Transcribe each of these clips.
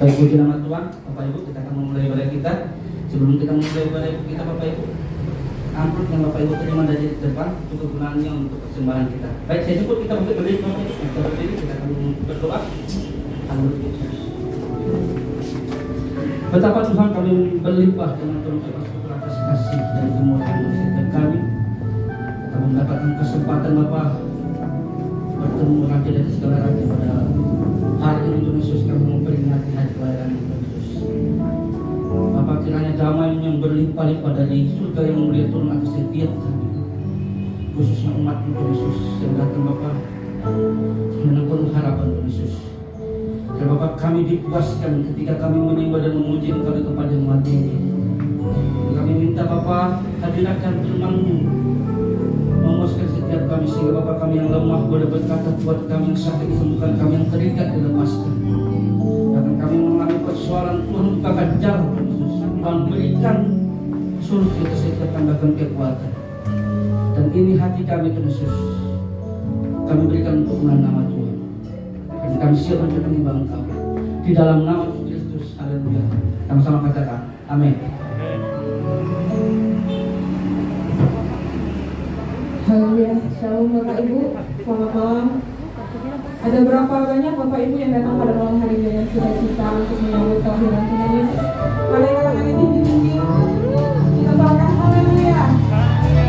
Baik, puji nama Tuhan, Bapak Ibu, kita akan memulai ibadah kita. Sebelum kita memulai ibadah kita, Bapak Ibu, amplop yang Bapak Ibu terima dari depan untuk kegunaannya untuk persembahan kita. Baik, saya sebut kita berdiri, Bapak Ibu. Kita berdiri, kita akan berdoa. Haleluya. Betapa Tuhan kami berlimpah dengan Tuhan atas kasih dan kemurahan setiap kami. Kita mendapatkan kesempatan Bapak bertemu raja dari segala raja pada hari ini Tuhan Yesus, kami memperingati hari kelahiran Tuhan Yesus. Bapak, kiranya damai yang berlimpah-limpah dari surga yang mulia turun atas setiap kami, khususnya umat Tuhan Yesus yang datang Bapak dengan penuh harapan Tuhan Yesus. Dan Bapak, kami dipuaskan ketika kami menyembah dan memuji Engkau di tempat yang maha tinggi. Kami minta Bapak hadirkan firman-Mu, memuaskan setiap kami sehingga Bapak kami yang lemah boleh berkata, buat kami yang sakit disembuhkan, kami yang terikat dilepaskan. Dan kami mengalami persoalan, Tuhan bukakan jalan Yesus, Tuhan berikan solusi atas setiap tambahkan kekuatan. Dan ini hati kami Tuhan Yesus, kami berikan untuk nama Tuhan. Dan kami siap untuk menyembah Engkau di dalam nama Kristus. Haleluya. Sama-sama katakan amin. Haleluya. Shalom Bapak Ibu, selamat malam. Ada berapa banyak Bapak Ibu yang datang pada malam hari ini dengan sukacita untuk menyambut kelahiran Tuhan Yesus? Pada kalangan ini tinggi, kita salahkan haleluya.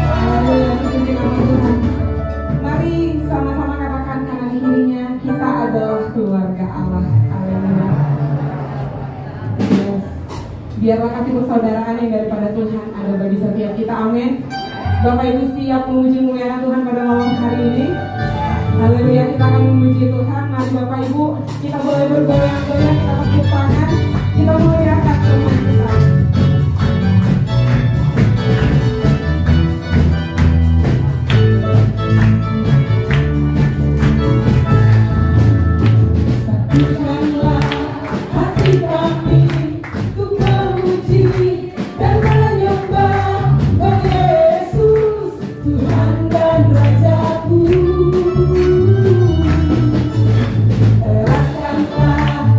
Haleluya, puji nama Tuhan. Mari sama-sama katakan kanan kirinya, kita adalah keluarga Allah. Haleluya. Yes. Biarlah kasih persaudaraan yang daripada Tuhan ada bagi setiap kita. Amin. Bapak Ibu siap memuji muliakan Tuhan pada malam hari ini. Haleluya, kita akan memuji Tuhan. Mari Bapak Ibu, kita boleh bergoyang-goyang, kita tepuk tangan, kita muliakan Tuhan kita. Satukanlah hati kami untuk memuji dan menyembah Oh Yesus, Tuhan dan Rajaku. Eratkanlah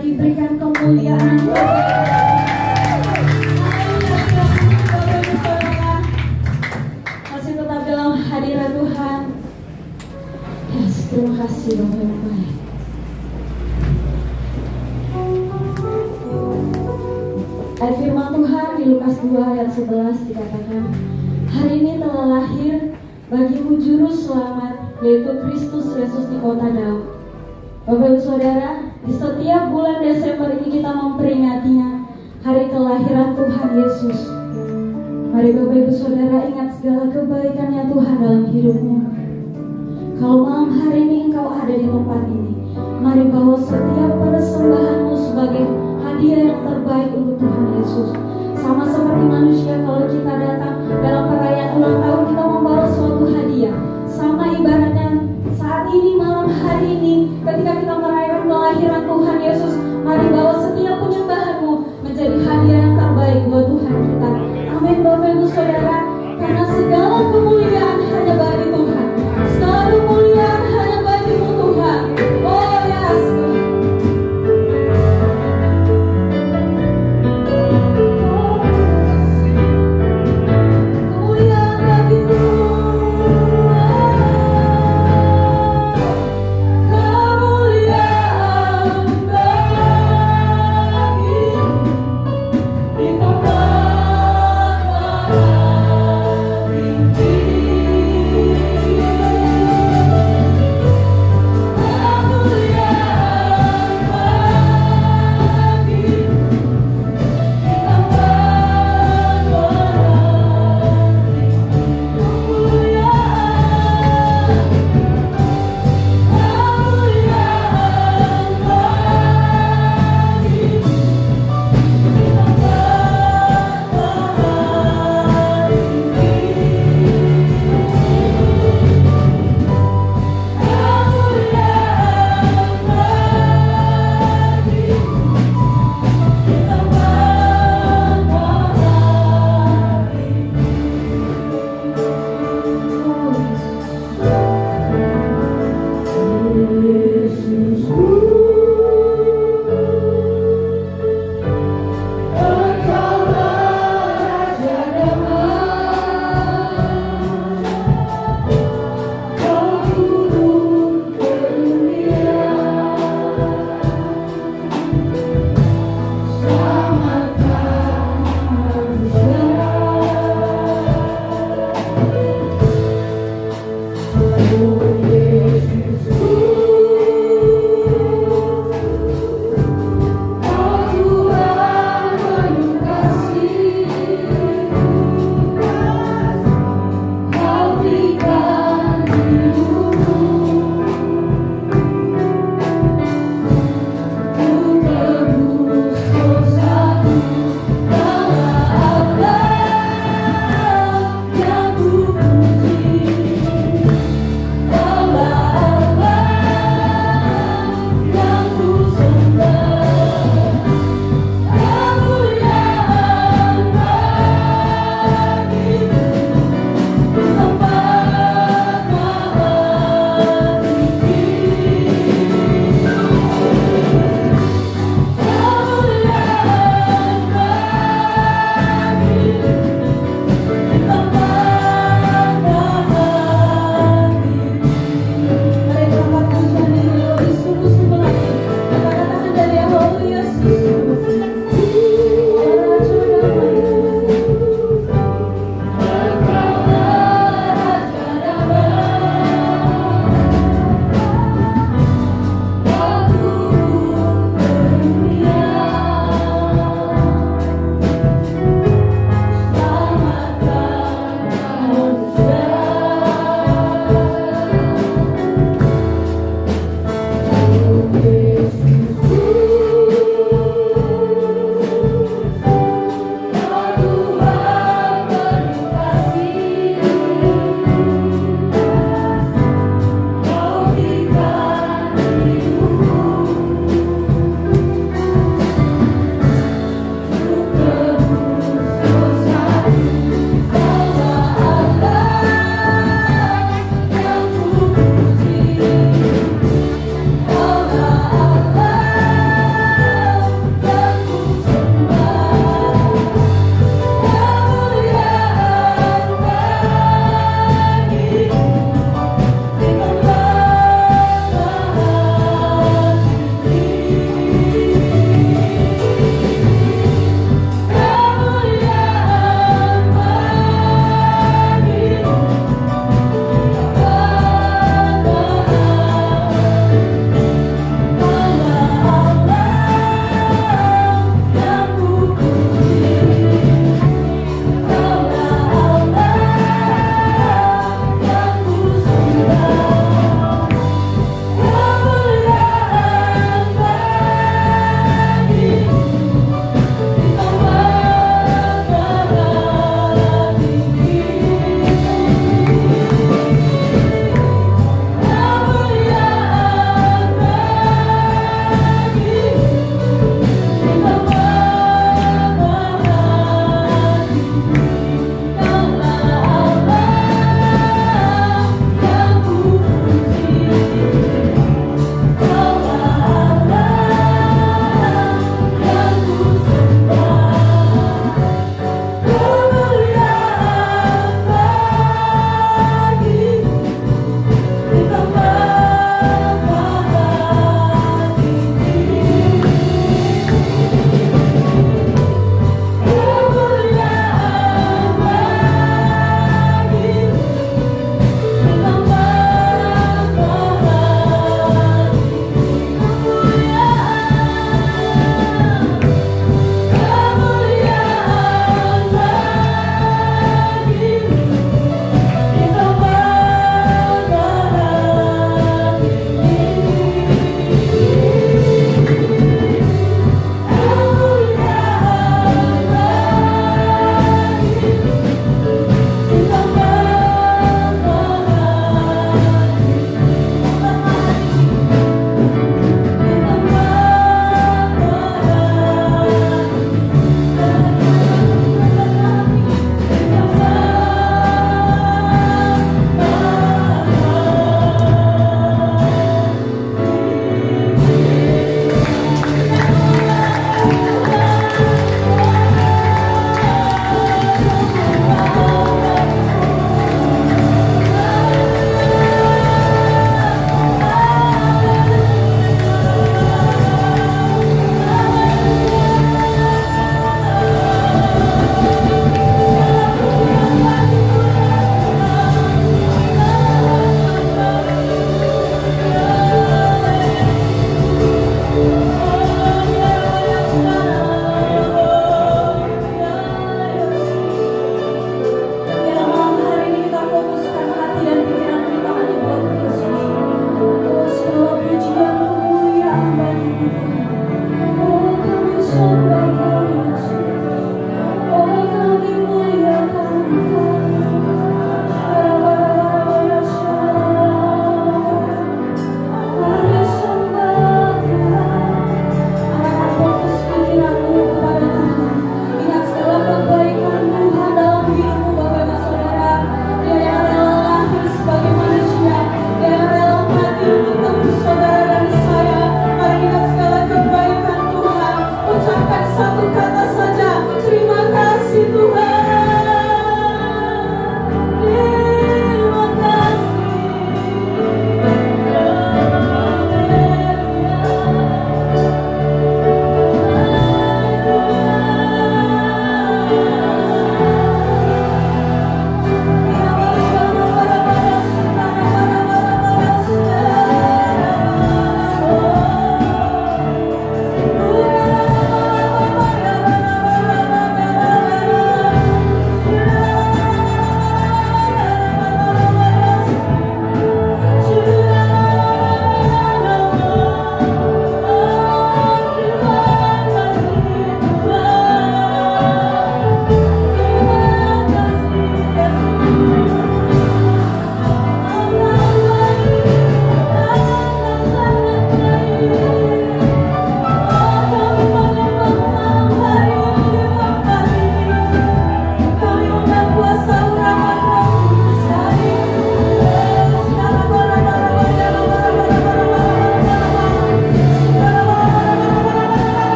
lagi berikan kemuliaan. Masih tetap dalam hadirat Tuhan. Yes, terima kasih Bapak yang baik. Ayat firman Tuhan di Lukas 2 ayat 11 dikatakan, hari ini telah lahir bagimu juru selamat, yaitu Kristus Yesus di kota Daud. Bapak Ibu Saudara, di setiap bulan Desember ini kita memperingatinya hari kelahiran Tuhan Yesus. Mari Bapak Ibu Saudara ingat segala kebaikannya Tuhan dalam hidupmu. Kalau malam hari ini engkau ada di tempat ini, mari bawa setiap persembahanmu sebagai hadiah yang terbaik untuk Tuhan Yesus. Sama seperti manusia, kalau kita datang dalam perayaan ulang tahun, kita membawa suatu hadiah. Sama ibaratnya saat ini, malam hari ini, ketika kita merayakan kelahiran Tuhan Yesus, mari bawa setiap penyembahanmu menjadi hadiah yang terbaik buat Tuhan kita. Amin Bapak Ibu Saudara, karena segala kemuliaan hanya bagi Tuhan. Segala kemuliaan hanya bagimu Tuhan. Oh yes.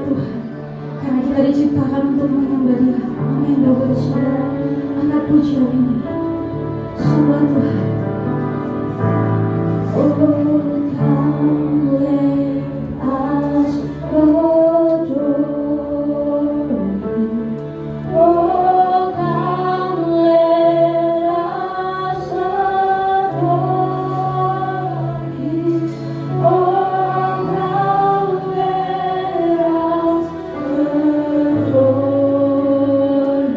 Tuhan, karena kita diciptakan untuk menyembah Dia. Amin. Bapak dan Saudara, angkat pujian ini. Sembah Tuhan. Oh, come let us adore Him. Oh, come let us adore Him. Oh, come let us adore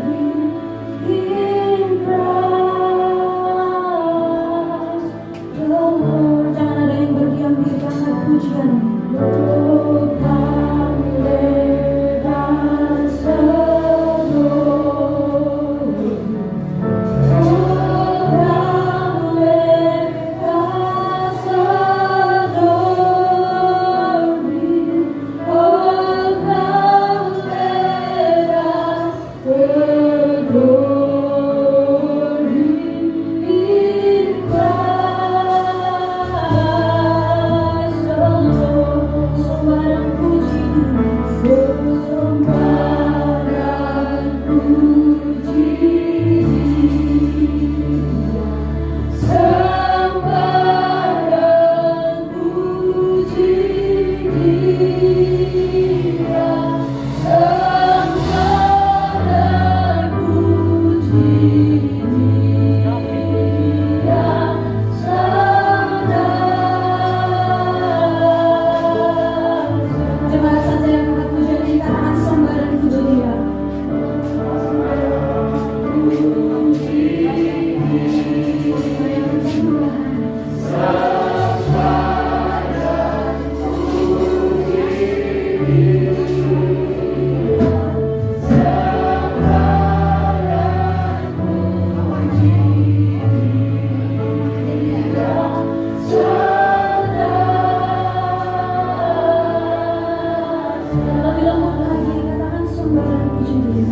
Him in Christ the Lord. Jangan ada yang berdiam diri, angkat pujian. Oh, come let us adore Him. Oh, come let us adore Him. Oh, come let us adore Him in Christ the Lord. Sembarang puji Dia, sembarang puji Dia, sembarang puji Dia, sembarang puji Dia, jemaat saja yang angkat pujian ini, katakan sembarang puji Dia. Lebih lembut lagi, katakan sembarang puji Dia.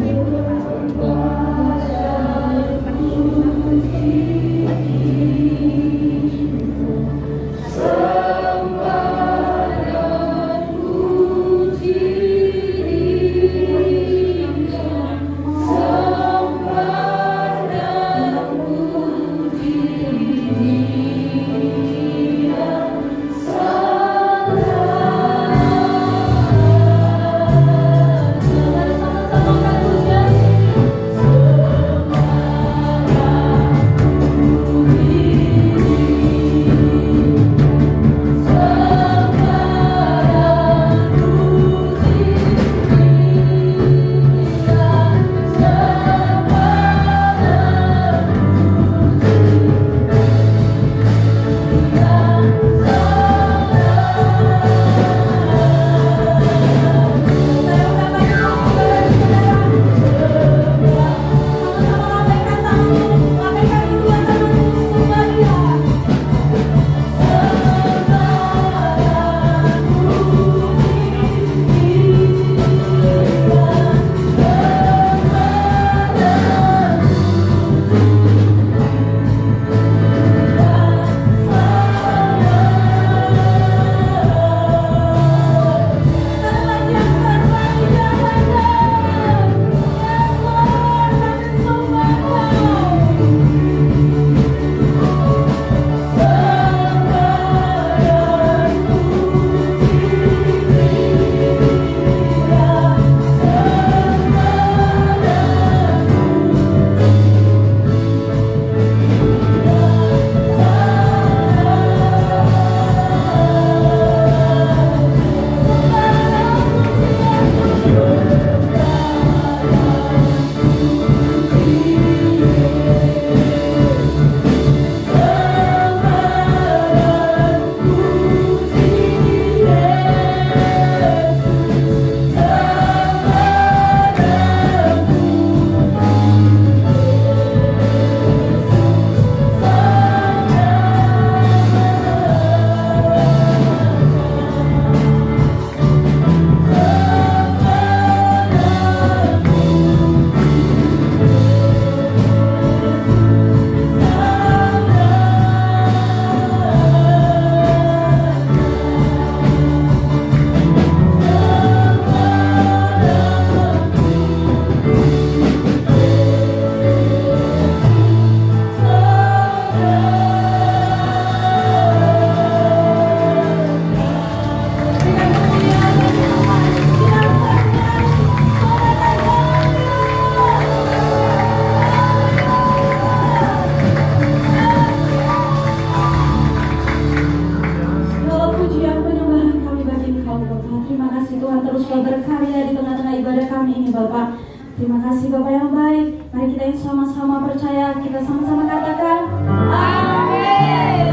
Sama-sama kan pujian. berkarya di tengah-tengah ibadah kami ini Bapak. Terima kasih Bapak yang baik. Mari kita sama-sama percaya, kita sama-sama katakan amin.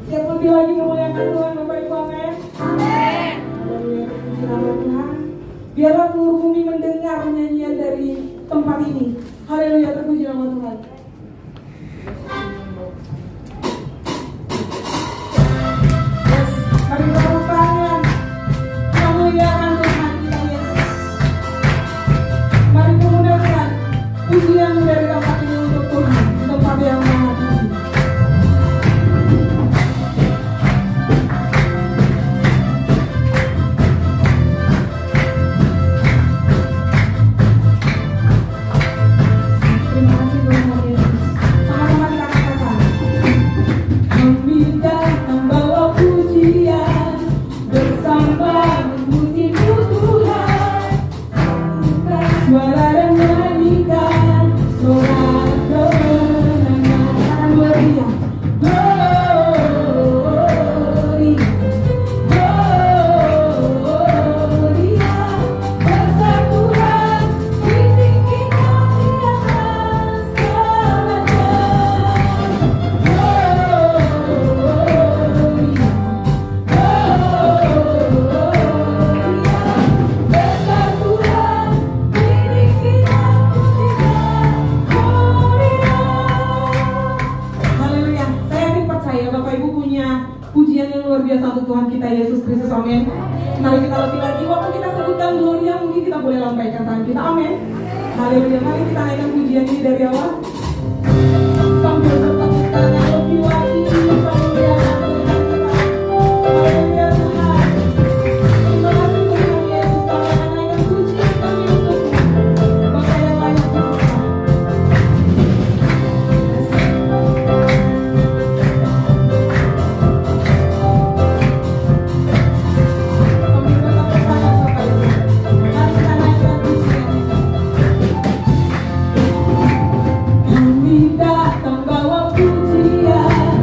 Siap lebih lagi memuliakan Tuhan Bapak Ibu, amin. Amin. Puji nama Tuhan. Biarlah seluruh bumi mendengar nyanyian dari tempat ini. Haleluya, terpuji nama Tuhan. Yes, mari kita tepuk tangan. Memuliakan Tuhan kita Yesus. Mari menggunakan pujian dari tempat ini untuk Tuhan, tempat yang maha tinggi. Terima kasih Tuhan Yesus. Sama-sama kita katakan. Meminta membawa pujian bersama memuji-Mu Tuhan. Suara dan nyanyikan sorak kemenangan Gloria. Gloria, Gloria, besar Tuhan, tinggikan di atas segalanya. Gloria, besar Tuhan, tinggikan di Haleluya. Saya yakin percaya Bapak Ibu punya pujian yang luar biasa untuk Tuhan kita Yesus Kristus, amin. Mari kita lebih lagi, waktu kita sebutkan Gloria mungkin kita boleh lambaikan tangan kita, amin. Haleluya, mari kita naikkan pujian ini dari awal sambil bertepuk tangan lebih lagi. Memuliakan Tuhan kita. Haleluya Tuhan. Terima kasih Tuhan Yesus, kami akan naikkan pujian kami untuk-Mu. Bapa yang layak disembah. Sambil bertepuk tangan Bapak Ibu. Mari kita naikkan pujian ini. Kami datang bawa pujian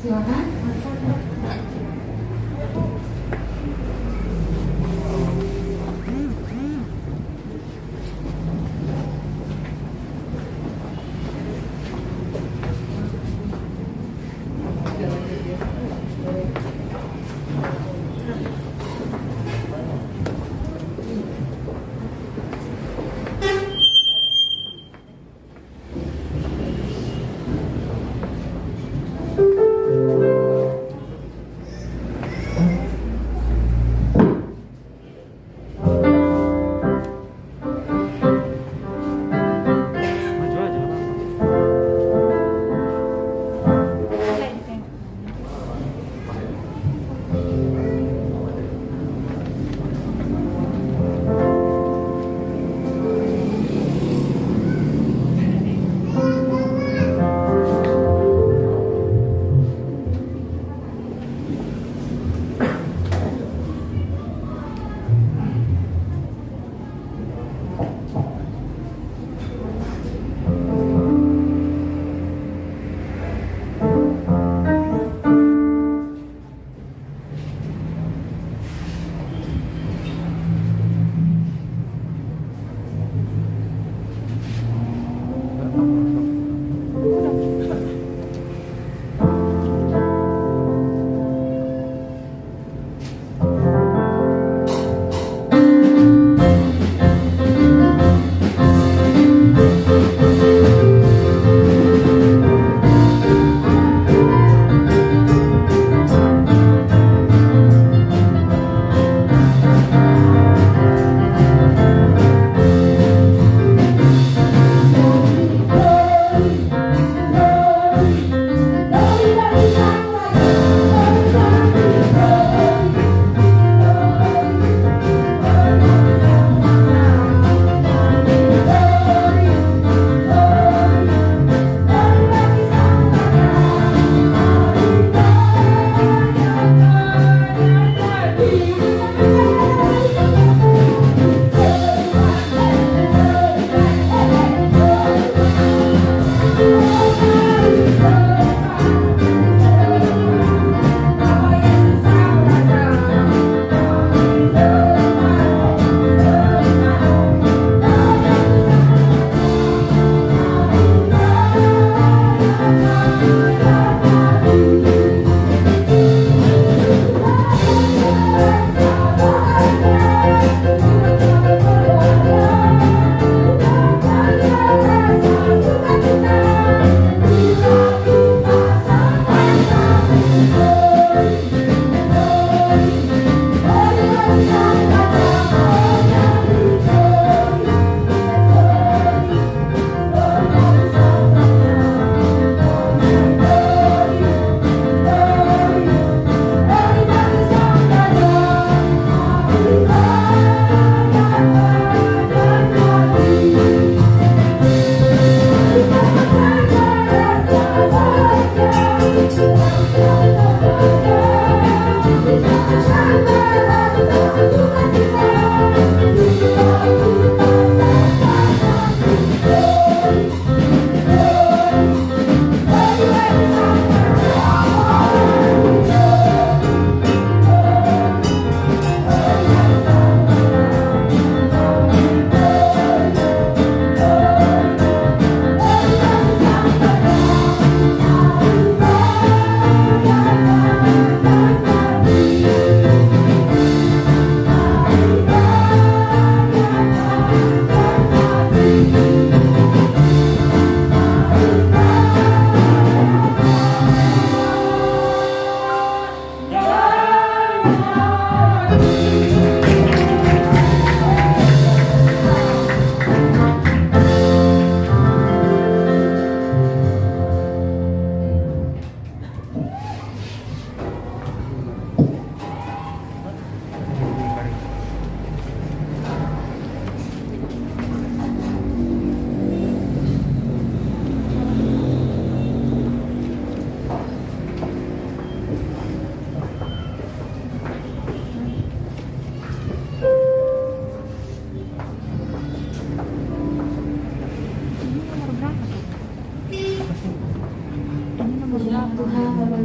Silakan.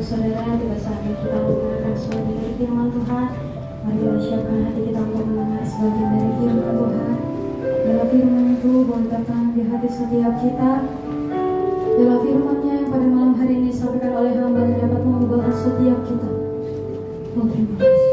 dan saudara, tiba saatnya kita mendengarkan sebagian dari firman Tuhan. Mari siapkan hati kita untuk mendengar sebagian dari firman Tuhan. Dalam firman itu boleh datang di hati setiap kita. Dalam firman-Nya yang pada malam hari ini disampaikan oleh hamba yang dapat mengubahkan setiap kita. Oh, terima kasih.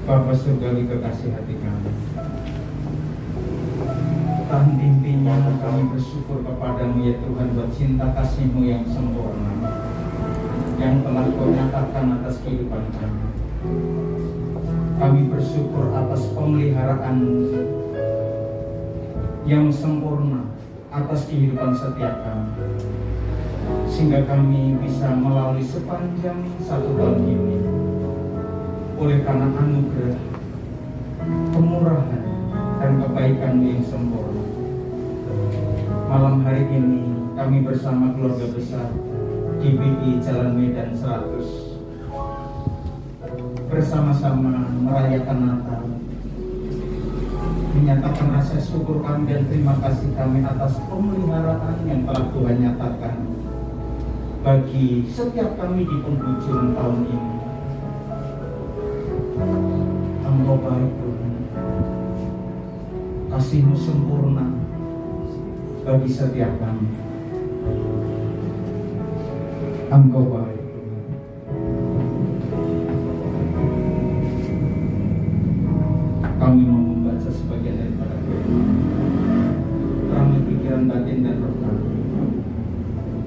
Bapa surgawi kekasih hati kami, Tuhan pimpinan kami bersyukur kepadamu ya Tuhan buat cinta kasih-Mu yang sempurna yang telah Kau nyatakan atas kehidupan kami. Kami bersyukur atas pemeliharaan yang sempurna atas kehidupan setiap kami, sehingga kami bisa melalui sepanjang 1 tahun ini oleh karena anugerah, kemurahan, dan kebaikan-Mu yang sempurna. Malam hari ini kami bersama keluarga besar GBI Jalan Medan 100 bersama-sama merayakan Natal, menyatakan rasa syukur kami dan terima kasih kami atas pemeliharaan yang telah Tuhan nyatakan bagi setiap kami di penghujung tahun ini. Engkau baik Tuhan, kasih-Mu sempurna bagi setiap kami. Engkau baik Tuhan. Kami mau membaca sebagian daripada firman. Terangi pikiran batin dan roh kami.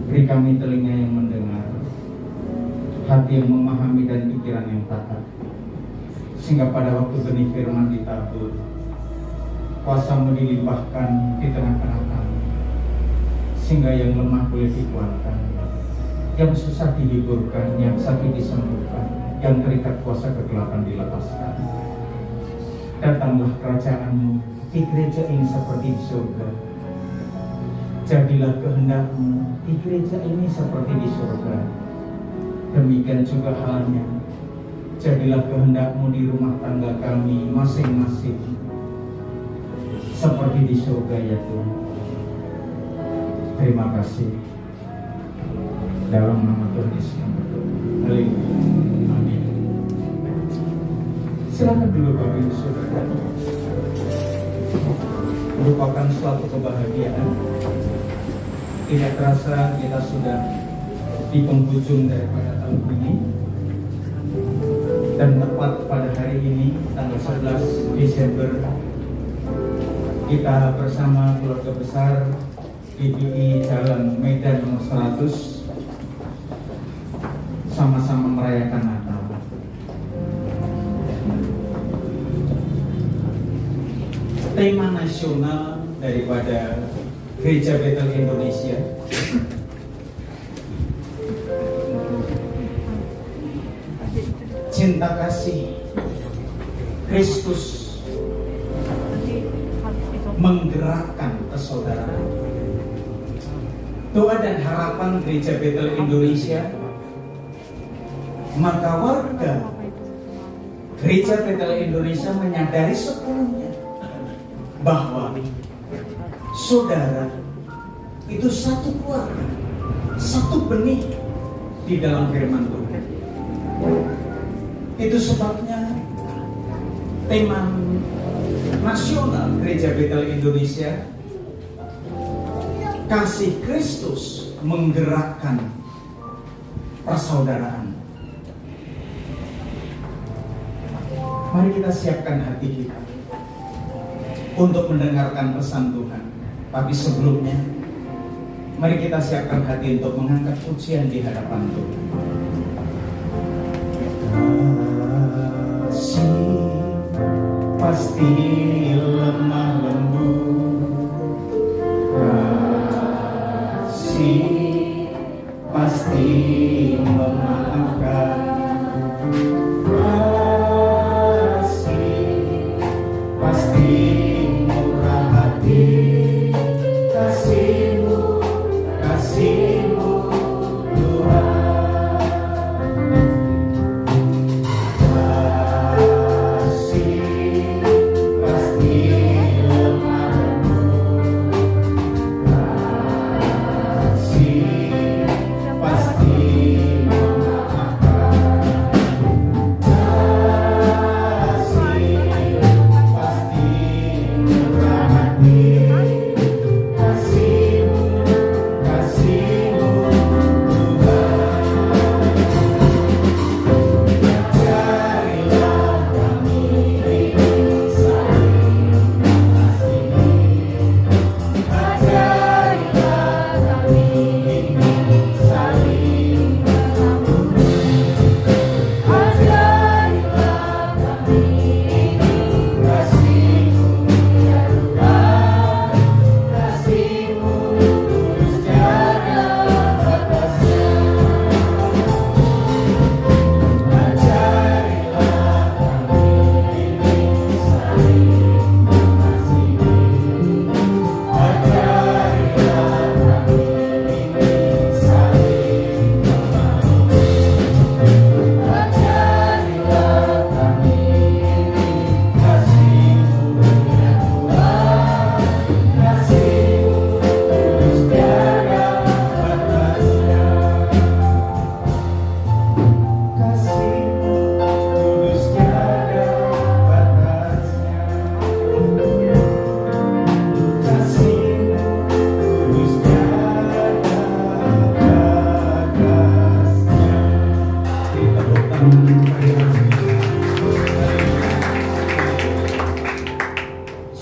Beri kami telinga yang mendengar, hati yang memahami dan sehingga pada waktu benih firman ditabur, kuasa-Mu dilimpahkan di tengah-tengah kami, sehingga yang lemah boleh dikuatkan, yang susah dihiburkan, yang sakit disembuhkan, yang terikat kuasa kegelapan dilepaskan. Datanglah kerajaan-Mu di gereja ini seperti di surga. Jadilah kehendak-Mu di gereja ini seperti di surga. Demikian juga halnya, jadilah kehendak-Mu di rumah tangga kami masing-masing seperti di surga ya Tuhan. Terima kasih. Dalam nama Tuhan Yesus yang berdoa. Haleluya. Amin. Silakan dulu Bapak Ibu Saudara. Merupakan suatu kebahagiaan. Tidak terasa kita sudah di penghujung daripada tahun ini. Dan tepat pada hari ini, tanggal 11 Desember, kita bersama keluarga besar GPI Jalan Medan nomor 100 sama-sama merayakan Natal. Tema nasional daripada Gereja Betel Indonesia cinta kasih Kristus menggerakkan persaudaraan. Doa dan harapan Gereja Betel Indonesia, maka warga Gereja Betel Indonesia menyadari sepenuhnya bahwa saudara itu satu keluarga, satu benih di dalam firman Tuhan. Itu sebabnya tema nasional Gereja Betel Indonesia, kasih Kristus menggerakkan persaudaraan. Mari kita siapkan hati kita untuk mendengarkan pesan Tuhan. Tapi sebelumnya, mari kita siapkan hati untuk mengangkat pujian di hadapan Tuhan. Kasih pasti lemah lembut, kasih pasti memaafkan, kasih pasti murah hati, kasih-Mu Tuhan.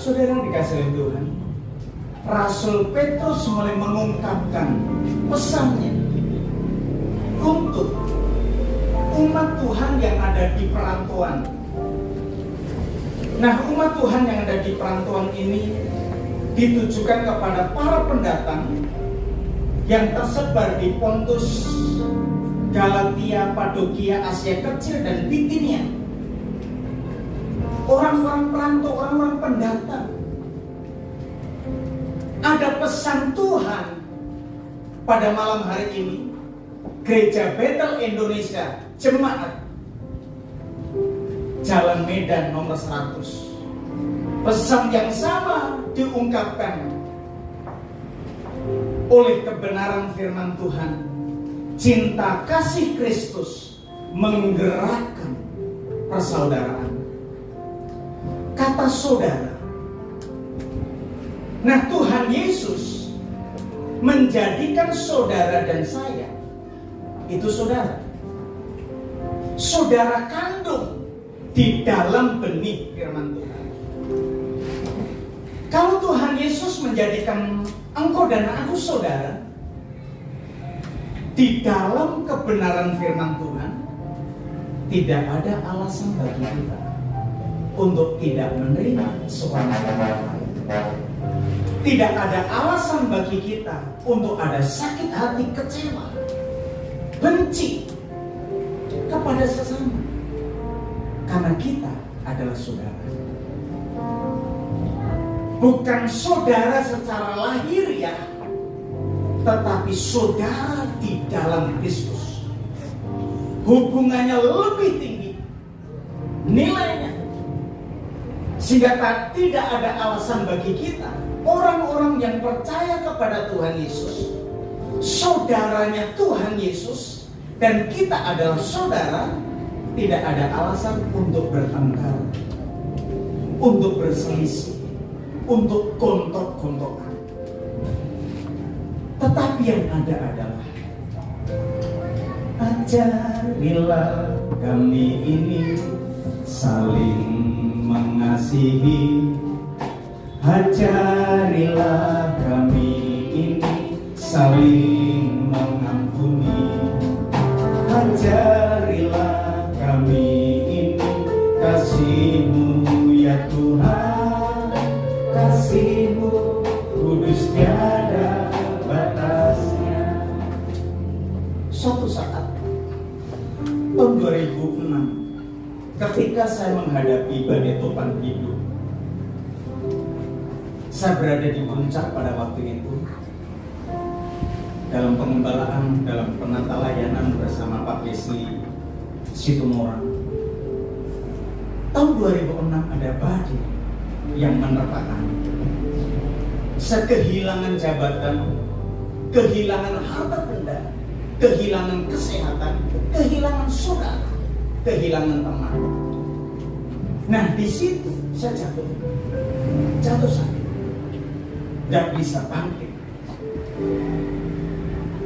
Saudara dikasih oleh Tuhan, Rasul Petrus mulai mengungkapkan pesannya untuk umat Tuhan yang ada di perantauan, Nah, umat Tuhan yang ada di perantauan ini ditujukan kepada para pendatang yang tersebar di Pontus, Galatia, Padokia, Asia Kecil, dan Bitinia. Orang-orang perantau, orang-orang pendatang. Ada pesan Tuhan pada malam hari ini. Gereja Bethel Indonesia, Jemaat Jalan Medan nomor 100. Pesan yang sama diungkapkan oleh kebenaran firman Tuhan. Cinta kasih Kristus menggerakkan persaudaraan. Kata saudara. Nah, Tuhan Yesus menjadikan saudara dan saya itu saudara. Saudara kandung di dalam benih firman Tuhan. Kalau Tuhan Yesus menjadikan engkau dan aku saudara di dalam kebenaran firman Tuhan, tidak ada alasan bagi kita untuk tidak menerima seorang orang lain. Tidak ada alasan bagi kita untuk ada sakit hati, kecewa, benci kepada sesama, karena kita adalah saudara. Bukan saudara secara lahiriah, tetapi saudara di dalam Kristus. Hubungannya lebih tinggi nilainya, sehingga tidak ada alasan bagi kita, orang-orang yang percaya kepada Tuhan Yesus, saudaranya Tuhan Yesus, dan kita adalah saudara, tidak ada alasan untuk bertengkar, untuk berselisih, untuk gontok-gontokan. Tetapi yang ada adalah, ajarilah kami ini saling mengasihi. Ajarilah kami ini saling mengampuni. Ajarilah kami ini kasih-Mu ya Tuhan, kasih-Mu kudus tiada batasnya. Suatu saat tahun 2006, ketika saya menghadapi badai topan hidup, saya berada di puncak pada waktu itu dalam pengembalaan, dalam penata layanan bersama Pak Leslie Situmorang. Tahun 2006 ada badai yang menerpa kami. Saya kehilangan jabatan, kehilangan harta benda, kehilangan kesehatan, kehilangan saudara, kehilangan teman. Nah, di situ saya jatuh sakit, gak bisa bangkit.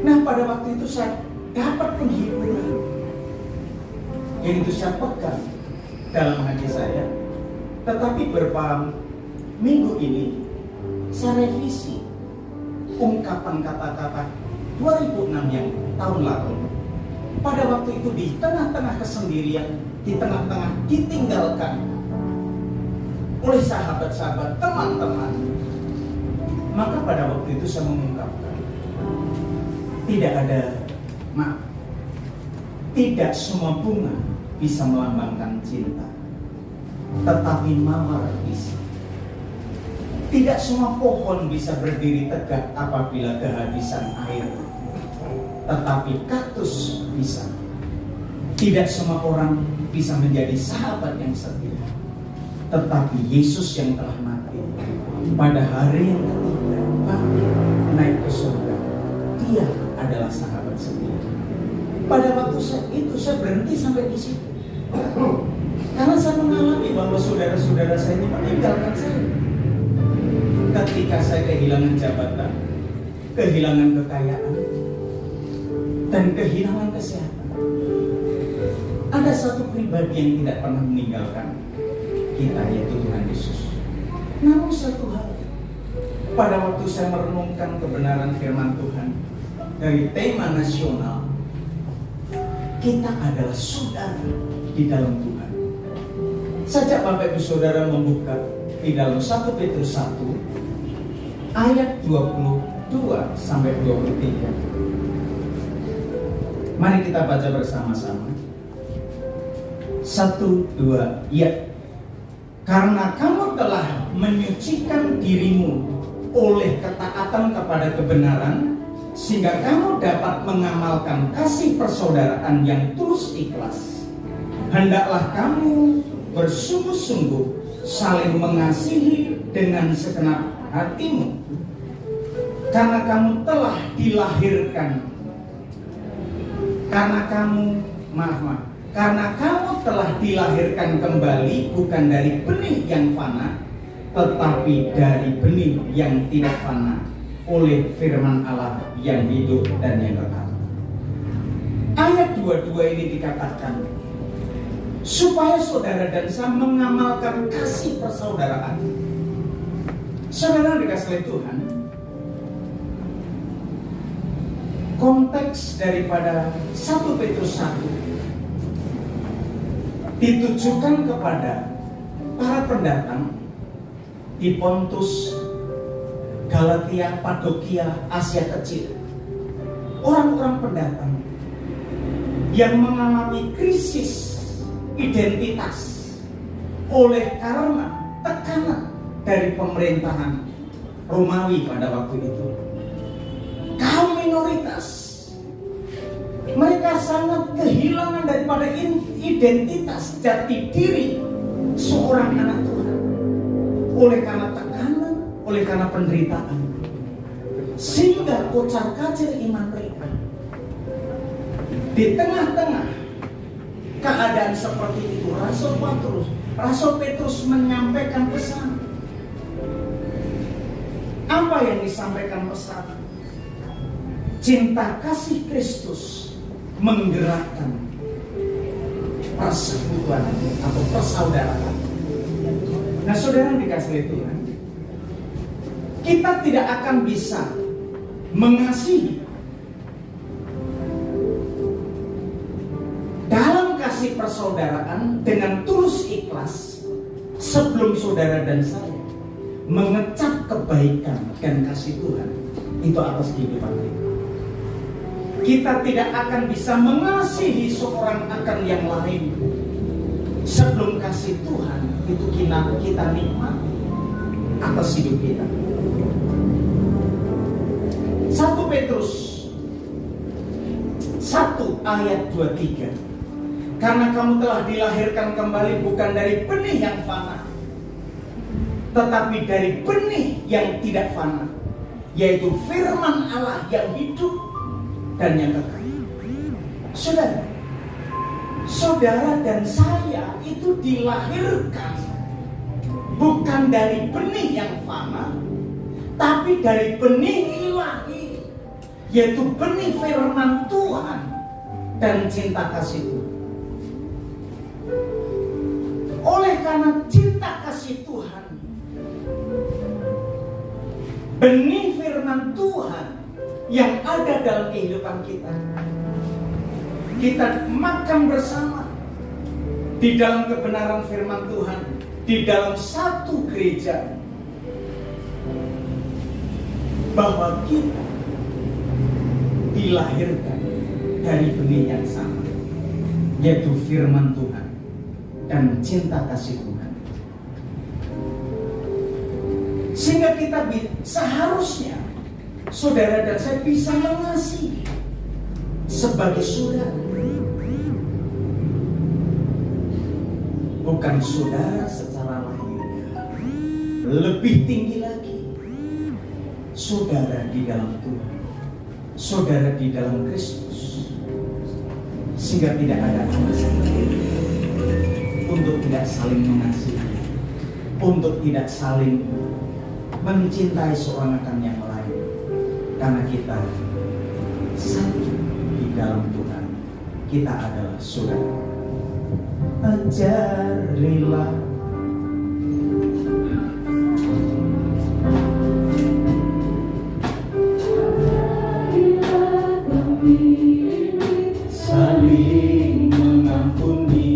Nah, pada waktu itu saya dapat penghiburan yang itu saya pegang dalam hati saya. Tetapi beberapa minggu ini saya revisi ungkapan kata-kata 2006 yang tahun lalu. Pada waktu itu di tengah-tengah kesendirian, di tengah-tengah ditinggalkan oleh sahabat-sahabat, teman-teman, maka pada waktu itu saya mengungkapkan, tidak ada, maaf, tidak semua bunga bisa melambangkan cinta, tetapi mawar bisa. Tidak semua pohon bisa berdiri tegak apabila kehabisan air, tetapi kaktus bisa. Tidak semua orang bisa menjadi sahabat yang setia, tetapi Yesus yang telah mati pada hari yang ketiga bangkit naik ke surga, Dia adalah sahabat setia. Pada waktu itu saya berhenti sampai di situ, karena saya mengalami bahwa saudara-saudara saya ini meninggalkan saya. Ketika saya kehilangan jabatan, kehilangan kekayaan, dan kehilangan kesehatan, ada satu pribadi yang tidak pernah meninggalkan kita, yaitu Tuhan Yesus. Namun satu hal, pada waktu saya merenungkan kebenaran firman Tuhan dari tema nasional, kita adalah saudara di dalam Tuhan. Sajak Bapak Ibu Saudara membuka di dalam 1 Petrus 1 ayat 22 sampai 23. Mari kita baca bersama-sama. 1, 2, ya. Karena kamu telah menyucikan dirimu oleh ketaatan kepada kebenaran, sehingga kamu dapat mengamalkan kasih persaudaraan yang tulus ikhlas. Hendaklah kamu bersungguh-sungguh saling mengasihi dengan segenap hatimu, karena kamu telah dilahirkan, karena kamu telah dilahirkan kembali bukan dari benih yang fana, tetapi dari benih yang tidak fana, oleh firman Allah yang hidup dan yang kekal. Ayat 22 ini dikatakan supaya saudara dan saya mengamalkan kasih persaudaraan. Saudara dikasih oleh Tuhan, konteks daripada 1 Petrus 1 ditujukan kepada para pendatang di Pontus, Galatia, Padokia, Asia Kecil. Orang-orang pendatang yang mengalami krisis identitas oleh karena tekanan dari pemerintahan Romawi pada waktu itu. Kaum minoritas, mereka sangat kehilangan daripada identitas jati diri seorang anak Tuhan oleh karena tekanan, oleh karena penderitaan, sehingga kocar kacir iman mereka. Di tengah-tengah keadaan seperti itu, Rasul Petrus menyampaikan pesan. Apa yang disampaikan pesan? Cinta kasih Kristus menggerakkan persekutuan atau persaudaraan. Nah, saudara yang dikasihi Tuhan, kita tidak akan bisa mengasihi dalam kasih persaudaraan dengan tulus ikhlas sebelum saudara dan saya mengecap kebaikan dan kasih Tuhan itu atas kehidupan kita. Kita tidak akan bisa mengasihi seorang akan yang lain sebelum kasih Tuhan itu kita nikmati atas hidup kita. 1 Petrus 1 ayat 23. Karena kamu telah dilahirkan kembali bukan dari benih yang fana, tetapi dari benih yang tidak fana, yaitu firman Allah yang hidup dan yang kekal. Saudara dan saya itu dilahirkan bukan dari benih yang fana, tapi dari benih ilahi, yaitu benih firman Tuhan dan cinta kasih Tuhan. Oleh karena cinta kasih Tuhan, benih firman Tuhan yang ada dalam kehidupan kita, kita makan bersama di dalam kebenaran firman Tuhan, di dalam satu gereja, bahwa kita dilahirkan dari benih yang sama, yaitu firman Tuhan dan cinta kasih Tuhan. Sehingga kita seharusnya saudara dan saya bisa mengasihi sebagai saudara. Bukan saudara secara lahir, lebih tinggi lagi saudara di dalam Tuhan, saudara di dalam Kristus. Sehingga tidak ada alasan untuk tidak saling mengasihi, untuk tidak saling mencintai seorang akan yang lain, karena kita satu di dalam Tuhan. Kita adalah saudara. Ajarilah saling mengampuni.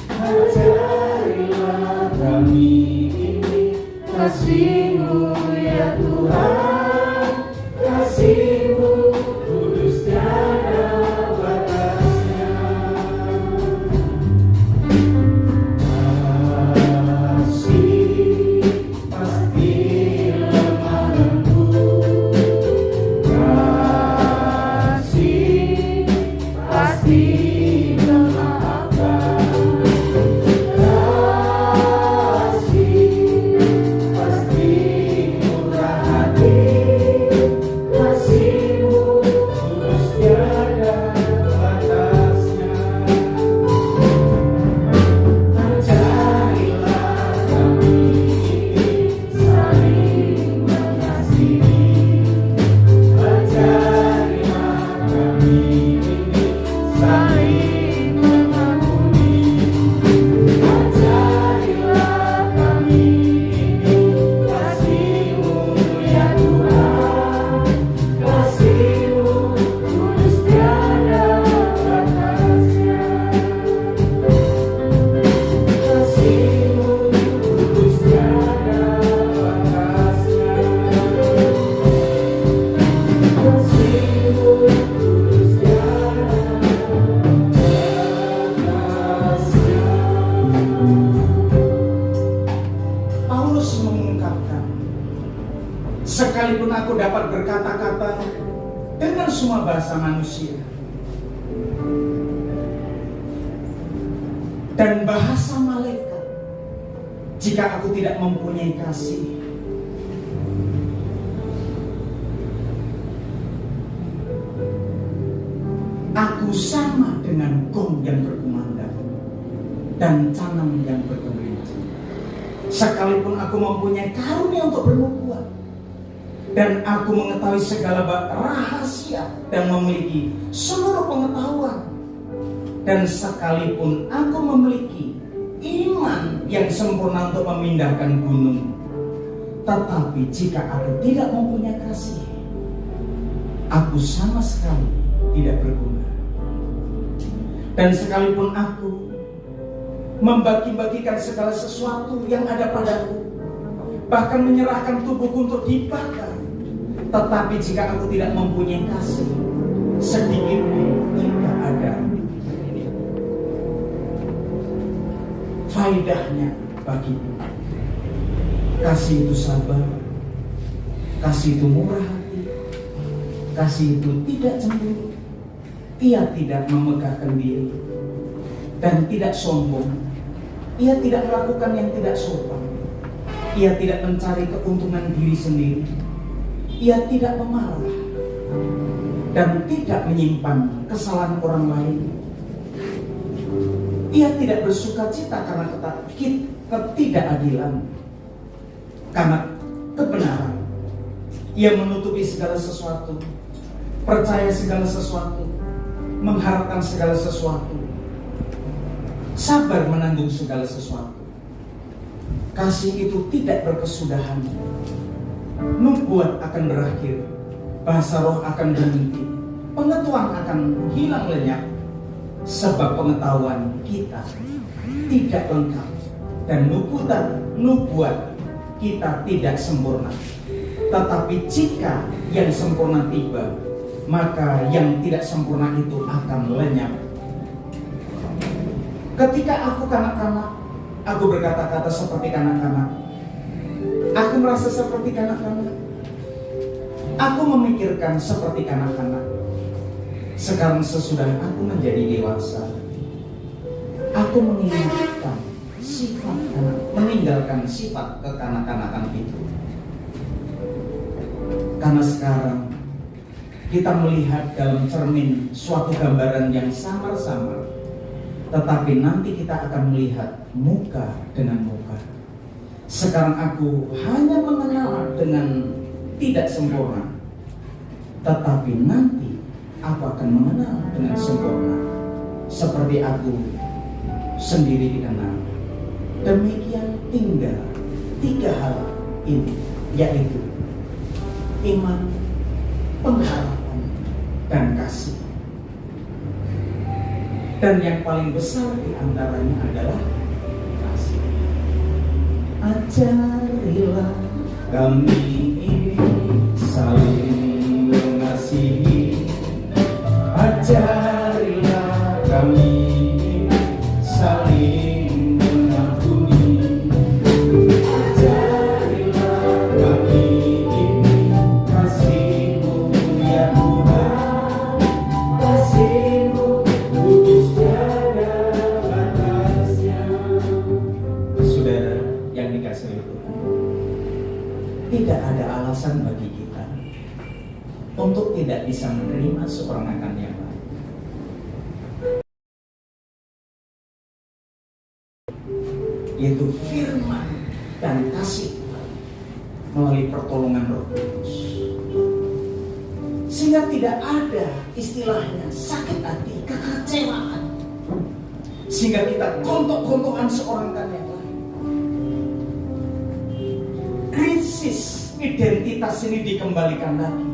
Ajarilah kasih-Mu ya Tuhan, kasih-Mu kudus tiada batasnya. Kasih pasti lemah lembut, kasih pasti memaafkan, kasih pasti murah hati, kasih-Mu tulus tiada batasnya. Ajarilah kami saling mengasihi, ajarilah kami saling mengampuni, ajarilah kami kasih-Mu ya Tuhan, kasih-Mu tulus tiada batasnya, kasih-Mu tulus tiada batasnya, kasih-Mu tulus tiada batasnya. Paulus mengungkapkan, sekalipun aku dapat berkata-kata dengan semua bahasa manusia dan bahasa malaikat, jika aku tidak mempunyai kasih, aku sama dengan gong yang berkumandang dan canang yang bergelincir. Sekalipun aku mempunyai karunia untuk bernubuat dan aku mengetahui segala rahasia dan memiliki seluruh pengetahuan, dan sekalipun aku memiliki iman yang sempurna untuk memindahkan gunung, tetapi jika aku tidak mempunyai kasih, aku sama sekali tidak berguna. Dan sekalipun aku membagi-bagikan segala sesuatu yang ada padaku, bahkan menyerahkan tubuhku untuk dibakar, tetapi jika aku tidak mempunyai kasih, sedikit pun tidak ada faedahnya bagiku. Kasih itu sabar, kasih itu murah hati, kasih itu tidak cemburu, ia tidak memegahkan diri dan tidak sombong, ia tidak melakukan yang tidak sopan, ia tidak mencari keuntungan diri sendiri, ia tidak memarah dan tidak menyimpan kesalahan orang lain. Ia tidak bersuka cita karena ketidakadilan, karena kebenaran. Ia menutupi segala sesuatu, percaya segala sesuatu, mengharapkan segala sesuatu, sabar menanggung segala sesuatu. Kasih itu tidak berkesudahan. Nubuat akan berakhir, bahasa roh akan berhenti, pengetahuan akan hilang lenyap, sebab pengetahuan kita tidak lengkap dan nubuat kita tidak sempurna. Tetapi jika yang sempurna tiba, maka yang tidak sempurna itu akan lenyap. Ketika aku kanak-kanak, aku berkata-kata seperti kanak-kanak, aku merasa seperti kanak-kanak, aku memikirkan seperti kanak-kanak. Sekarang sesudah aku menjadi dewasa, aku meninggalkan sifat kekanak-kanakan itu. Karena sekarang kita melihat dalam cermin suatu gambaran yang samar-samar, tetapi nanti kita akan melihat muka dengan muka. Sekarang aku hanya mengenal dengan tidak sempurna, tetapi nanti aku akan mengenal dengan sempurna, seperti aku sendiri dikenal. Demikian tinggal 3 hal ini, yaitu iman, pengharapan, dan kasih. Dan yang paling besar di antaranya adalah kasih. Ajarilah Ajarilah kami ini saling mengasihi. Ajarilah kami ini saling mengampuni. Ajarilah kami ini kasih-Mu ya Tuhan, kasih-Mu kudus tiada batasnya. Saudara yang dikasihi Tuhan, tidak ada alasan bagi kita untuk tidak bisa menerima seorang akan yang lain. Yaitu firman dan kasih Tuhan melalui pertolongan Roh Kudus. Sehingga tidak ada istilahnya sakit hati, kekecewaan. Sehingga kita gontok-gontokan seorang akan yang lain. Krisis identitas ini dikembalikan lagi.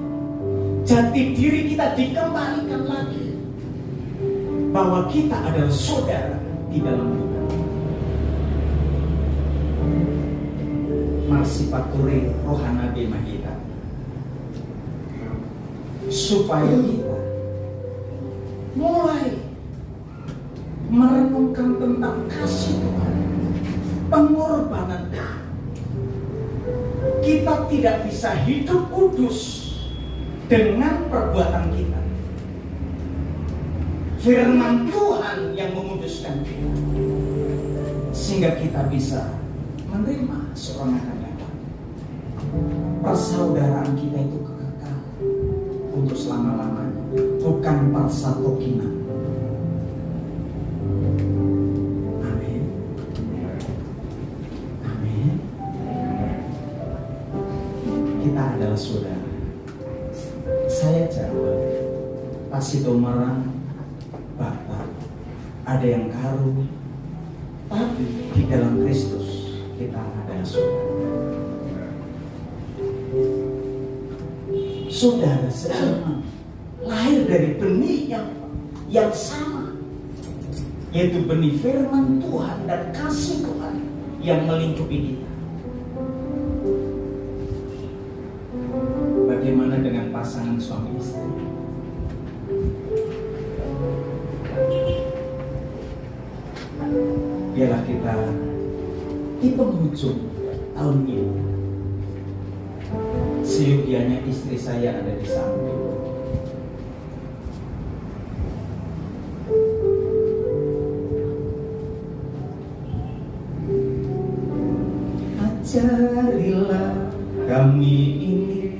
Jati diri kita dikembalikan lagi. Bahwa kita adalah saudara di dalam Tuhan. Marsipature rohana bema kita. Supaya kita mulai merenungkan tentang kasih Tuhan, pengorbanan Tuhan. Kita tidak bisa hidup kudus dengan perbuatan kita. Firman Tuhan yang menguduskan kita, sehingga kita bisa menerima seorang akan datang. Persaudaraan kita itu kekal untuk selama-lamanya, bukan persatokinan. Amin. Amin. Kita adalah saudara. Saya jawab, pasitomarang Bapak, ada yang karu, tapi di dalam Kristus kita adalah saudara. Saudara seiman, lahir dari benih yang sama, yaitu benih firman Tuhan dan kasih Tuhan yang melingkupi kita. Bagaimana dengan pasangan suami istri? Biarlah kita di penghujung tahun ini, seyogianya istri saya ada di samping. Ajarilah kami ini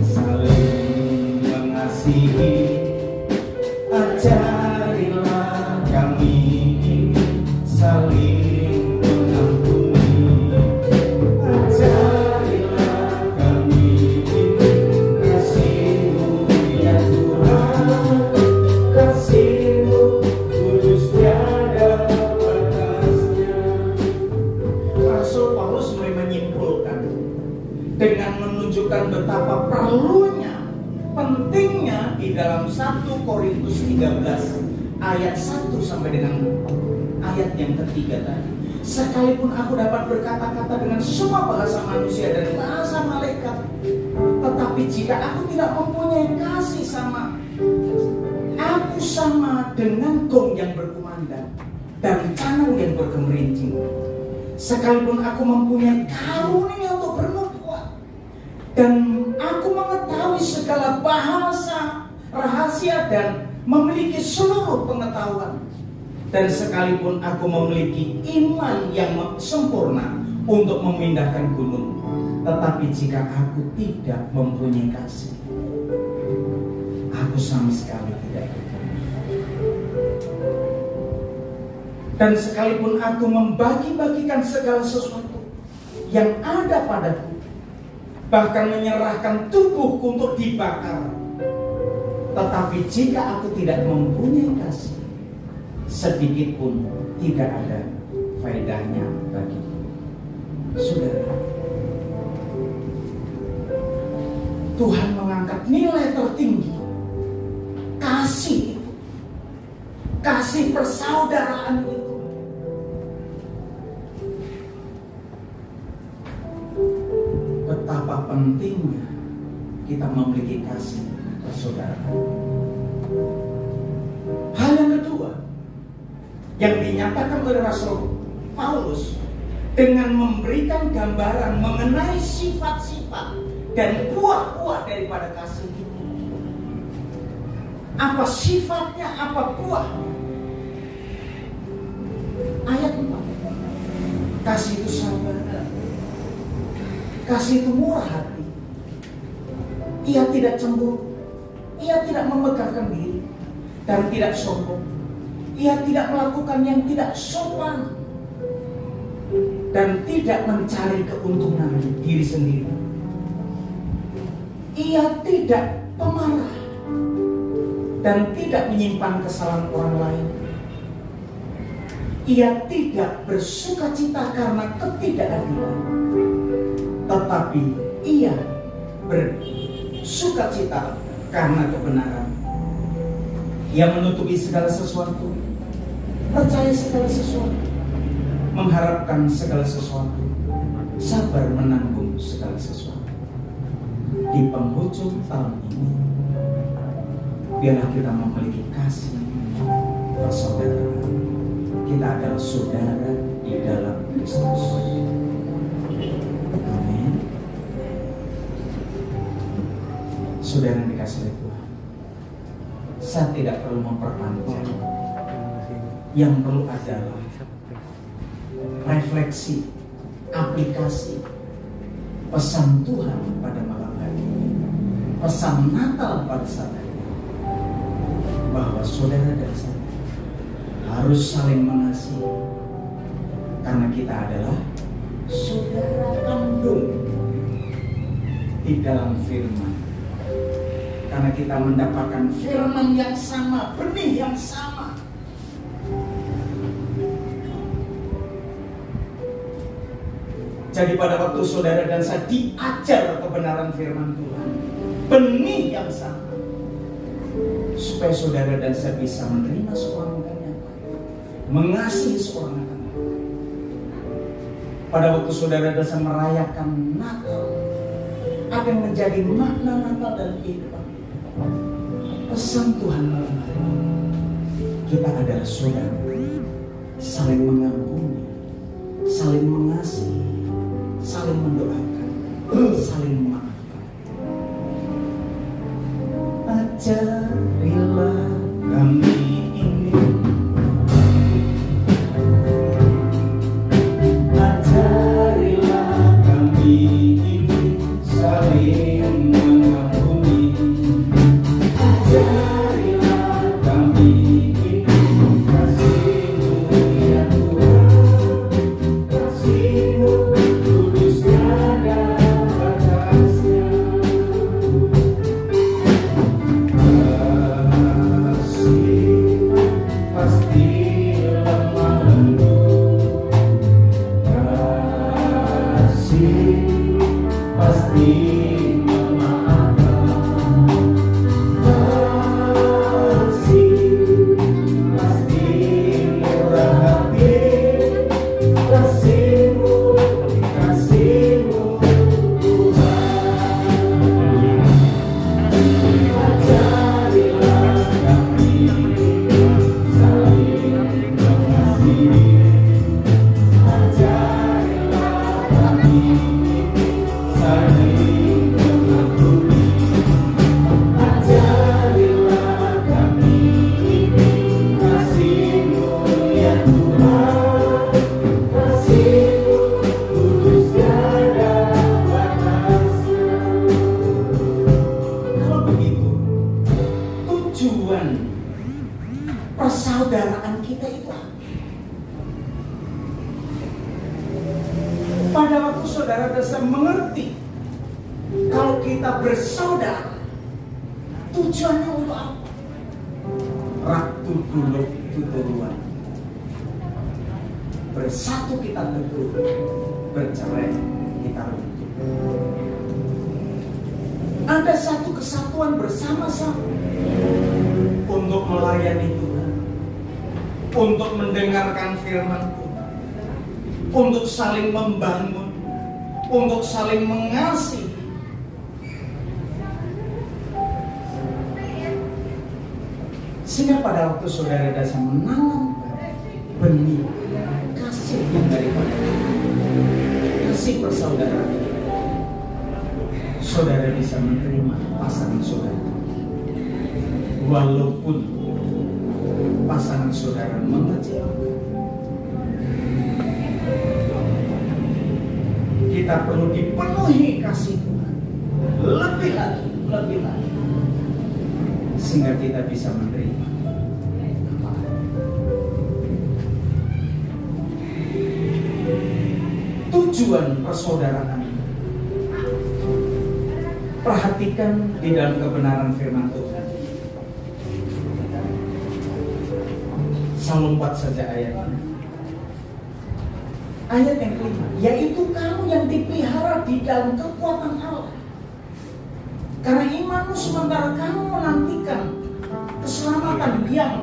saling mengasihi. Ajarilah kami ini saling mengampuni. Ajarilah kami ini kasih-Mu ya Tuhan, kasih-Mu kudus tiada batasnya. Rasul Paulus mulai menyimpulkan dengan menunjukkan betapa perlunya, pentingnya di dalam 1 Korintus 13 ayat 1 sampai dengan ayat yang ketiga tadi. Sekalipun aku dapat berkata-kata dengan semua bahasa manusia dan bahasa malaikat, tetapi jika aku tidak mempunyai kasih aku sama dengan gong yang berkumandang dan canang yang bergemerincing. Sekalipun aku mempunyai karunia untuk bernubuat dan aku mengetahui segala bahasa rahasia dan memiliki seluruh pengetahuan, dan sekalipun aku memiliki iman yang sempurna untuk memindahkan gunung, tetapi jika aku tidak mempunyai kasih, aku sama sekali tidak berguna. Dan sekalipun aku membagi-bagikan segala sesuatu yang ada padaku, bahkan menyerahkan tubuhku untuk dibakar, tetapi jika aku tidak mempunyai kasih, sedikit pun tidak ada faedahnya bagiku. Saudara, Tuhan mengangkat nilai tertinggi kasih itu, kasih persaudaraan itu. betapa pentingnya kita memiliki kasih persaudaraan. Hal yang kedua yang dinyatakan oleh Rasul Paulus dengan memberikan gambaran mengenai sifat-sifat dan buah-buah daripada kasih itu. Apa sifatnya, apa buah? Ayat 4. Kasih itu sabar. Kasih itu murah hati. Ia tidak cemburu. Ia tidak memegahkan diri dan tidak sombong. Ia tidak melakukan yang tidak sopan dan tidak mencari keuntungan diri sendiri. Ia tidak pemarah dan tidak menyimpan kesalahan orang lain. Ia tidak bersukacita karena ketidakadilan, tetapi ia bersukacita karena kebenaran. Ia menutupi segala sesuatu, percaya segala sesuatu, mengharapkan segala sesuatu, sabar menanggung segala sesuatu. Di penghujung tahun ini, biarlah kita memiliki kasih persaudaraan. Kita adalah saudara di dalam Kristus. Amin. Saudara yang dikasihi oleh Tuhan, saya tidak perlu memperpanjang. Yang perlu adalah refleksi, aplikasi pesan Tuhan pada malam hari ini, pesan Natal pada saat ini, bahwa saudara dan saya harus saling mengasihi karena kita adalah saudara kandung di dalam firman. Karena kita mendapatkan firman yang sama, benih yang sama. Jadi pada waktu saudara dan saya diajar kebenaran firman Tuhan, benih yang sama, supaya saudara dan saya bisa menerima seorang anak, mengasihi seorang anak. Pada waktu saudara dan saya merayakan Natal, apa yang menjadi makna Natal dalam kehidupan pesan Tuhan malam hari ini, kita adalah saudara, saling mengampuni, saling mengasihi, saling mendoakan, saling memaafkan. Ajarilah kami ini, ajarilah kami ini saling mengampuni. Ajarilah kami ini kasih-Mu ya Tuhan, kasih-Mu kudus tiada batasnya. Kasih pasti lemah lembut, kasih pasti persaudaraan kita itu apa? Pada waktu saudara dan saya mengerti kalau kita bersaudara, tujuannya untuk apa? Raktu duluk tuturuan, bersatu kita teguh, bercerai kita runtuh. Ada satu kesatuan bersama-sama untuk melayani Tuhan, untuk mendengarkan firman Tuhan, untuk saling membangun, untuk saling mengasihi, Sehingga pada waktu saudara dasar menanam benih kasih yang daripada kasih persaudaraan, saudara bisa menerima pasangan saudara. Walaupun pasangan saudara mengecewakan, kita perlu dipenuhi kasih Tuhan lebih lagi, sehingga kita bisa menerima. Tujuan persaudaraan, perhatikan di dalam kebenaran firman Tuhan. Saya lompat saja ayatnya. Ayat yang kelima, yaitu kamu yang dipelihara di dalam kekuatan Allah. Karena imanmu sementara kamu menantikan keselamatan yang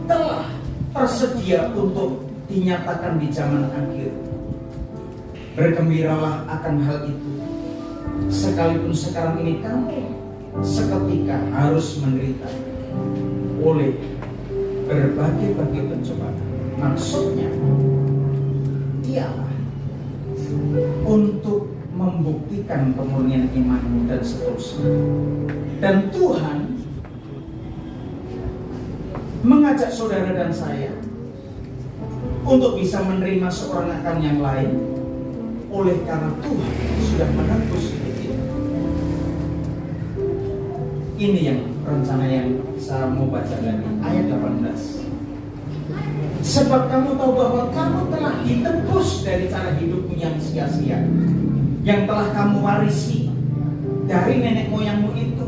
telah tersedia untuk dinyatakan di zaman akhir. Bergembiralah akan hal itu, sekalipun sekarang ini kamu seketika harus menderita oleh berbagai-bagai pencobaan. Maksudnya ialah untuk membuktikan kemurnian imanmu dan seterusnya. Dan Tuhan mengajak saudara dan saya untuk bisa menerima seorang akan yang lain, oleh karena Tuhan sudah menebus kita. Ini yang rencana yang saya mau baca dari ayat 18. Sebab kamu tahu bahwa kamu telah ditebus dari cara hidupmu yang sia-sia, yang telah kamu warisi dari nenek moyangmu itu,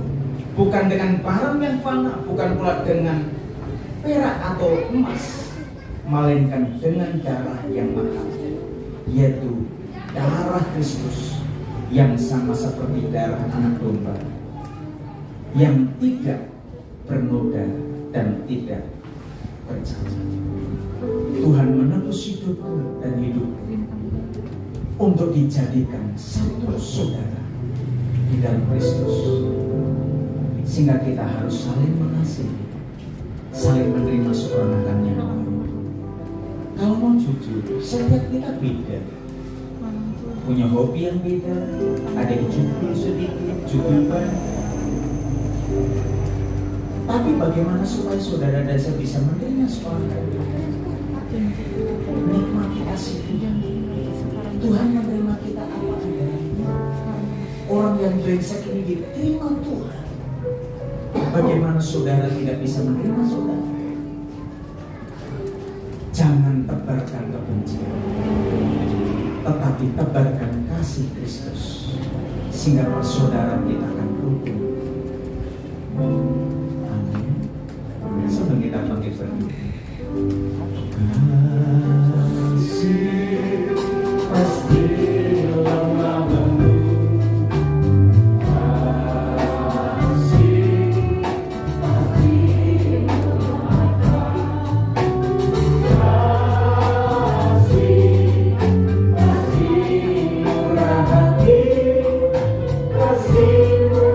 bukan dengan barang yang fana, bukan pula dengan perak atau emas, melainkan dengan darah yang mahal, yaitu darah Kristus, yang sama seperti darah anak domba, yang tidak bernoda dan tidak bercacat. Tuhan menebus hidupku dan hidupku untuk dijadikan satu saudara di dalam Kristus, sehingga kita harus saling mengasihi, saling menerima seorang akan yang lain. Kalau mau jujur, setiap kita beda, punya hobi yang beda, ada yang jubel sedikit, jubel banyak. Tapi bagaimana supaya saudara dan saya bisa menerima seorang lain? Nikmati kasih Tuhan. Tuhan menerima kita apa adanya. Orang yang brengsek ini diterima Tuhan. Bagaimana saudara tidak bisa menerima saudara? Jangan tebarkan kebencian, tetapi tebarkan kasih Kristus, sehingga persaudaraan kita akan rukun. Amin. Sebelum kita bangkit berdiri, kasih pasti lama menunggu, kasih pasti murah hati, kasih-Mu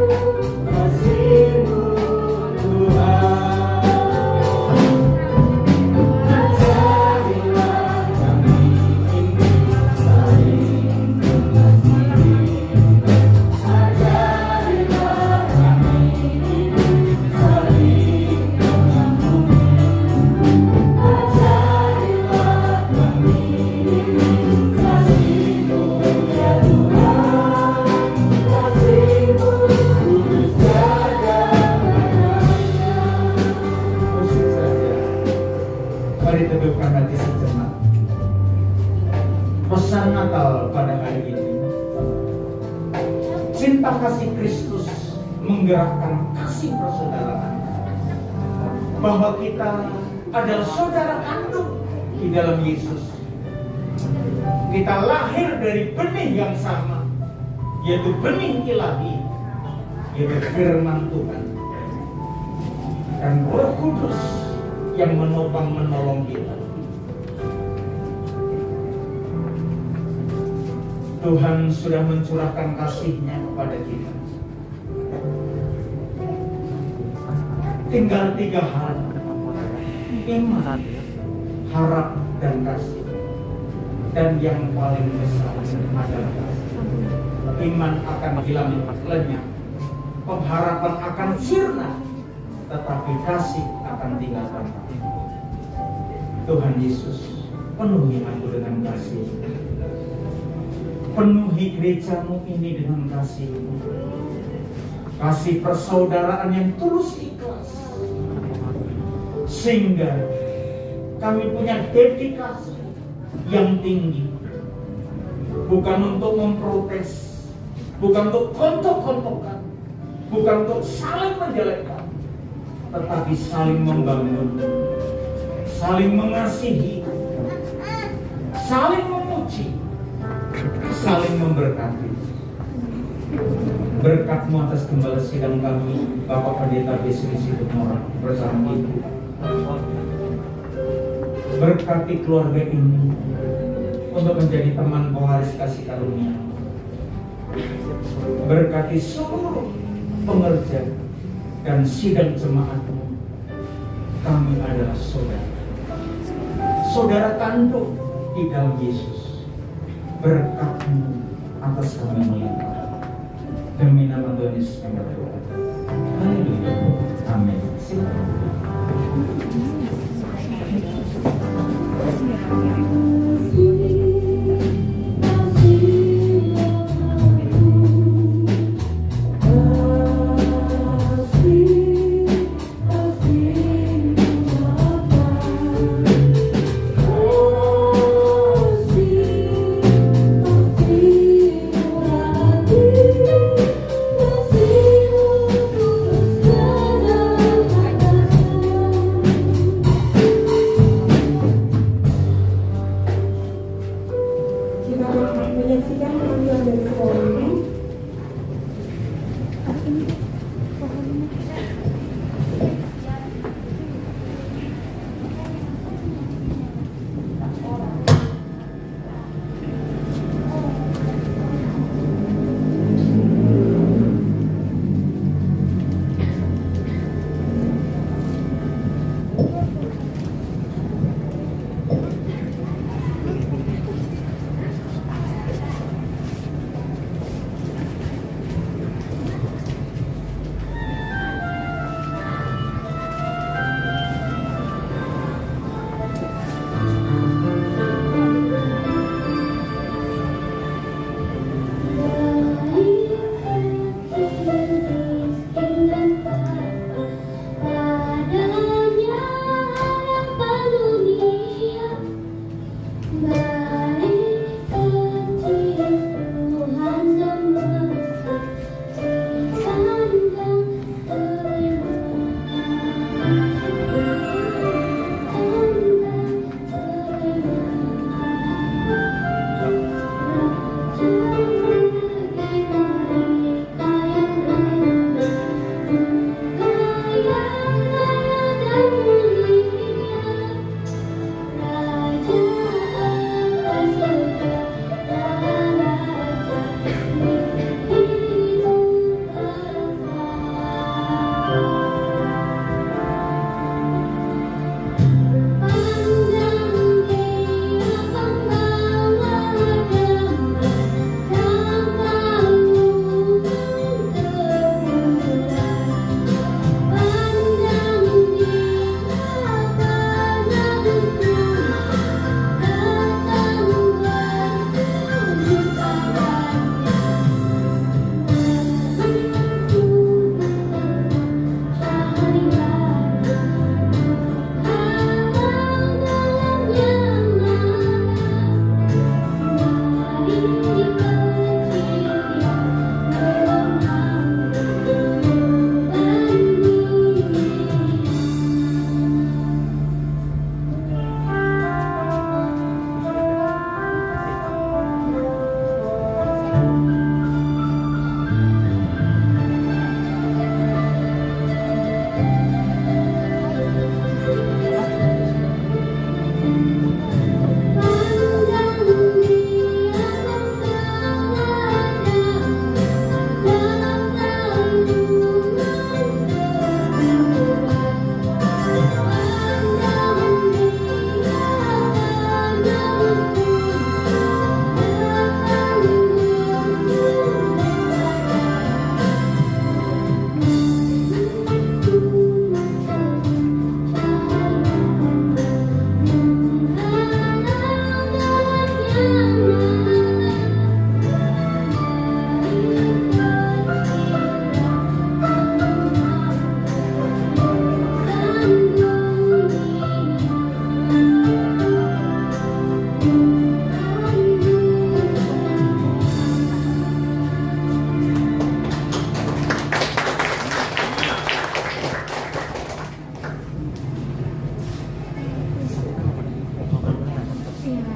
Mari teduhkan hati sejenak. Pesan Natal pada hari ini, cinta kasih Kristus menggerakkan kasih persaudaraan, bahwa kita adalah saudara kandung di dalam Yesus. Kita lahir dari benih yang sama, yaitu benih ilahi, yaitu firman Tuhan, dan Roh Kudus yang menopang menolong kita. Tuhan sudah mencurahkan kasih-Nya kepada kita. tinggal 3 hal: iman, harap, dan kasih. Dan yang paling besar adalah kasih. Iman akan hilang lenyap, pengharapan akan sirna, tetapi kasih akan tinggal tanpa. Tuhan Yesus, penuhi aku dengan kasih. Penuhi gerejamu ini dengan kasih. Kasih persaudaraan yang tulus ikhlas, sehingga kami punya dedikasi yang tinggi, bukan untuk memprotes, bukan untuk kontok-kontokan, bukan untuk saling menjelekkan, tetapi saling membangun, saling mengasihi, saling memuji, saling memberkati. Berkat-Mu atas gembala sidang kami, Bapak Pendeta Bisri Situmorang bersama Ibu. Berkati keluarga ini untuk menjadi teman pewaris kasih karunia. Berkati seluruh pengerja dan sidang jemaat-Mu. Kami adalah saudara, saudara kandung di dalam Yesus. Berkat-Mu atas kami melimpah. Demi nama Tuhan Yesus kami berdoa. Haleluya. Amin. Menyaksikan penampilan dari sekolah ini.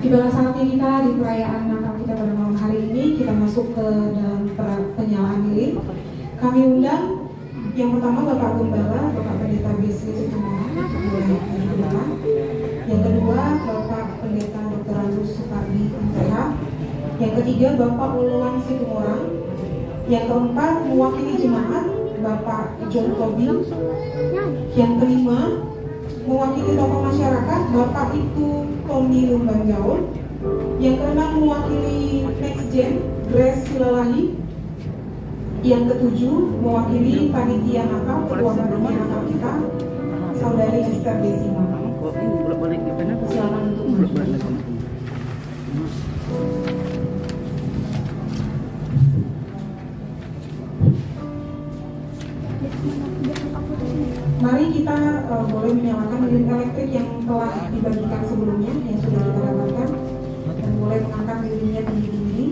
Tibalah saatnya kita di perayaan Natal kita pada malam hari ini, kita masuk ke dalam penyalaan lilin. Kami undang yang pertama Bapak Gembala, Bapak Pendeta Bisri Sukumara, yang kedua Bapak Pendeta Dr. Andrus Supardi MTH, yang ketiga Bapak Uluan Situmorang, yang keempat mewakili jemaat Bapak John Tobing, yang kelima mewakili tokoh masyarakat Bapak Ibu Tommy Lumbanjaul, yang keenam mewakili Next Gen Grace Silalahi, yang ketujuh mewakili panitia Natal, ketua panitia Natal kita Saudari Esther Desima. Silakan untuk maju. Mari kita boleh menyalakan lilin elektrik yang telah dibagikan sebelumnya, yang sudah kita dapatkan, dan boleh mengangkat lilinnya tinggi-tinggi.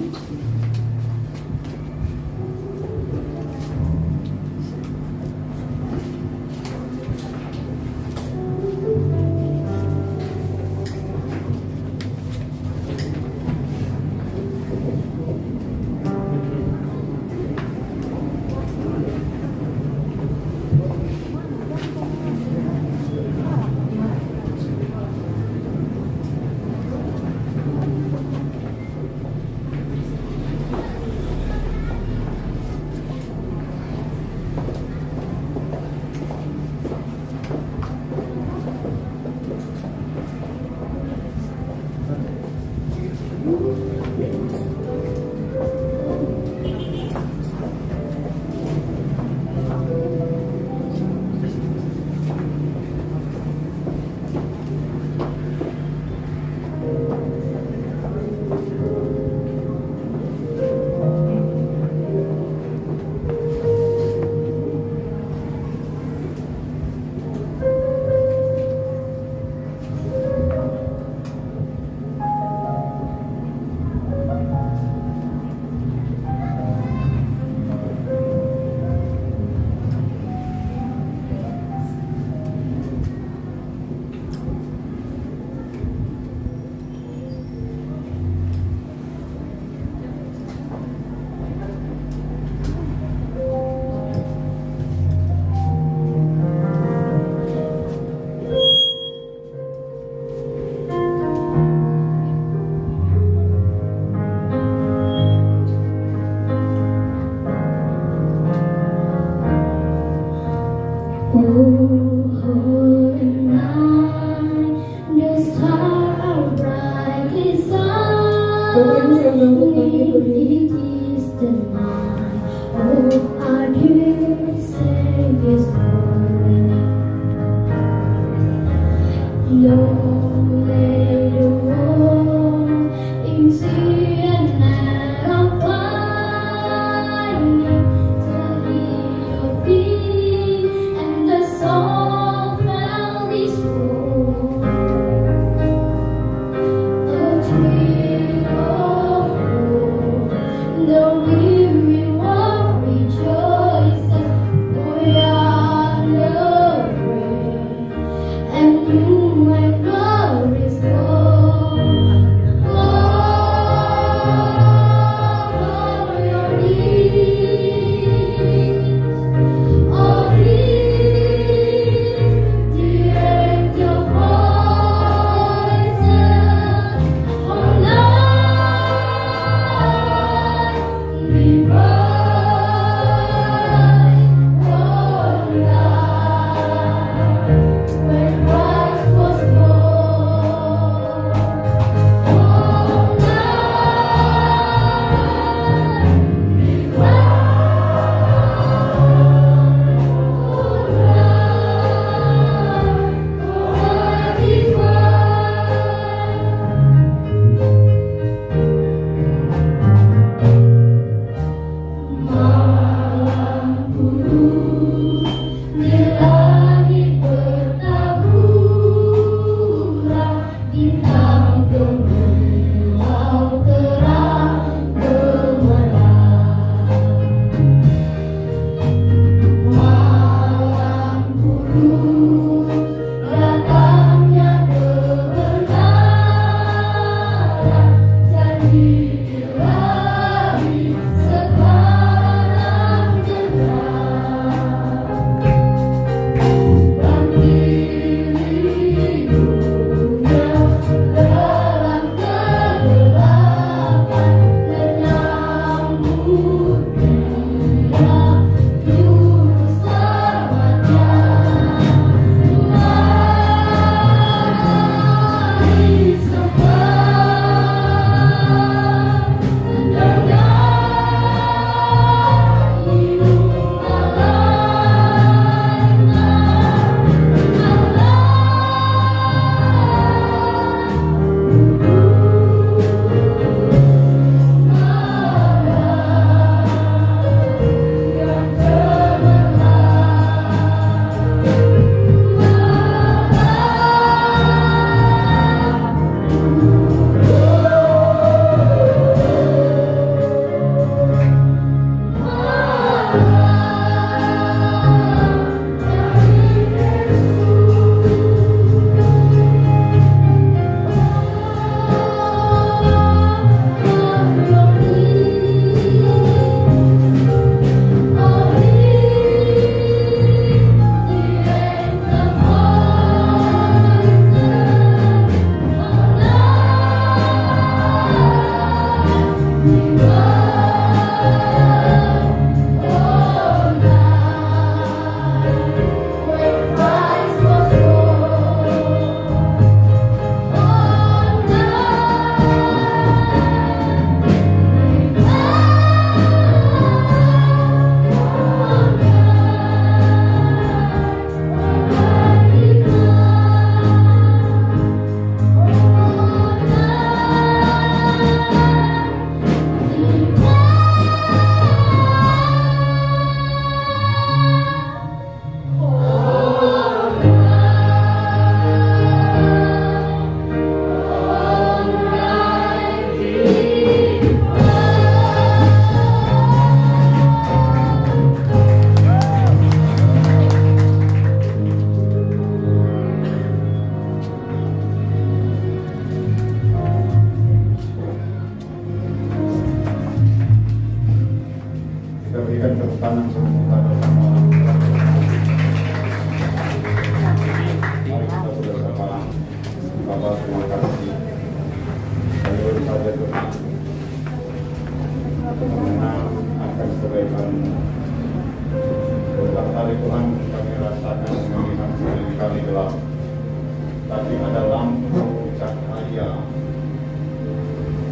And you and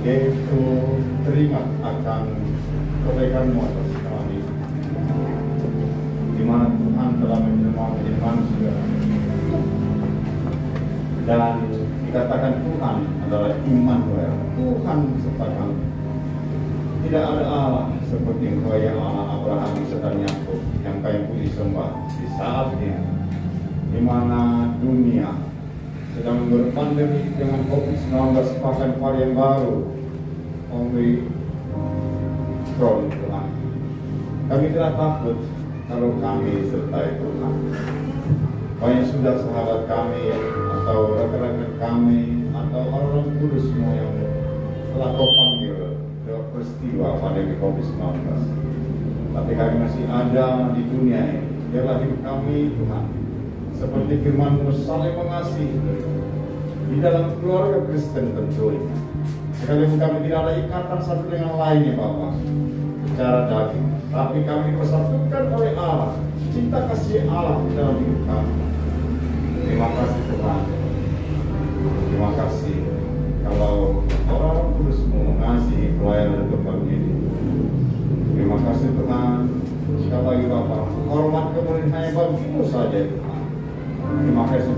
yaitu teringat akan kebaikan-Mu atas kami, di mana Tuhan telah menjelma menjadi manusia, dan dikatakan Tuhan adalah Immanuel, Tuhan serta kami. Tidak ada Allah seperti Engkau ya Allah Abraham, Ishak dan Yakub yang Kau puji sembah di saat ini, di mana dunia sedang berpandemi dengan COVID-19 bahkan varian baru Omicron Tuhan. Kami tidak takut kalau kami sertai Tuhan. Banyak sudah sahabat kami atau rekan-rekan kami atau orang-orang kudus semua yang telah Kau panggil dalam peristiwa pandemi COVID-19. Tapi kami masih ada di dunia ini. Biarlah hidup kami Tuhan seperti firman-Mu saling mengasihi di dalam keluarga Kristen tentunya. Sekalipun kami tidak ada ikatan satu dengan lainnya Bapa secara daging, tapi kami dipersatukan oleh Allah, cinta kasih Allah di dalam hidup kami. Terima kasih Tuhan. Terima kasih kalau orang-orang kudus-Mu mengasihi pelayanan tempat ini. Terima kasih Tuhan. Sekali lagi Bapa, hormat kemuliaan hanya bagi-Mu saja Tuhan. Terima kasih